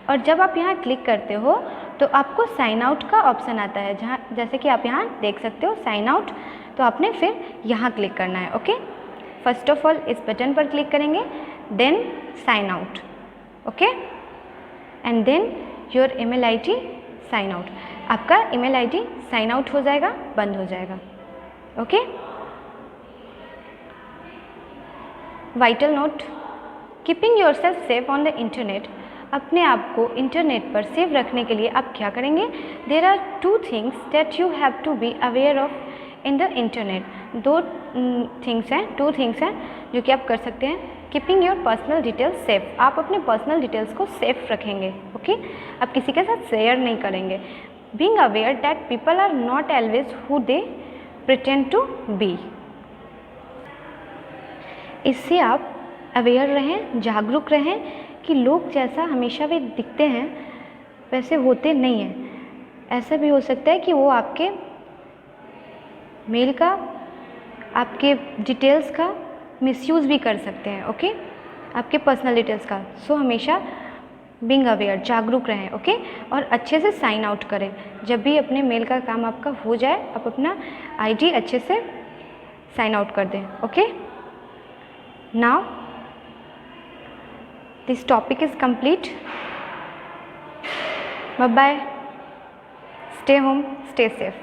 और जब आप यहाँ क्लिक करते हो तो आपको साइन आउट का ऑप्शन आता है, जहाँ जैसे कि आप यहाँ देख सकते हो साइन आउट. तो आपने फिर यहाँ क्लिक करना है. ओके, फर्स्ट ऑफ ऑल इस बटन पर क्लिक करेंगे, then sign out. Okay, and then your email ID sign out. आपका ईमेल आईडी साइन आउट हो जाएगा, बंद हो जाएगा. Okay, vital note, keeping yourself safe on the internet. अपने आप को इंटरनेट पर सेव रखने के लिए आप क्या करेंगे? There are 2 things that you have to be aware of in the internet. 2 things हैं जो कि आप कर सकते हैं. Keeping your personal details safe. आप अपने पर्सनल डिटेल्स को सेफ रखेंगे. ओके, आप किसी के साथ शेयर नहीं करेंगे. Being aware that people are not always who they pretend to be. इससे आप अवेयर रहें, जागरूक रहें कि लोग जैसा हमेशा वे दिखते हैं वैसे होते नहीं हैं. ऐसा भी हो सकता है कि वो आपके मेल का, आपके डिटेल्स का मिसयूज़ भी कर सकते हैं. ओके, आपके पर्सनल डिटेल्स का. सो हमेशा बीइंग अवेयर, जागरूक रहें. ओके, और अच्छे से साइन आउट करें. जब भी अपने मेल का काम आपका हो जाए, आप अपना आईडी अच्छे से साइन आउट कर दें. Okay, now this topic is complete. Bye bye. Stay home, stay safe.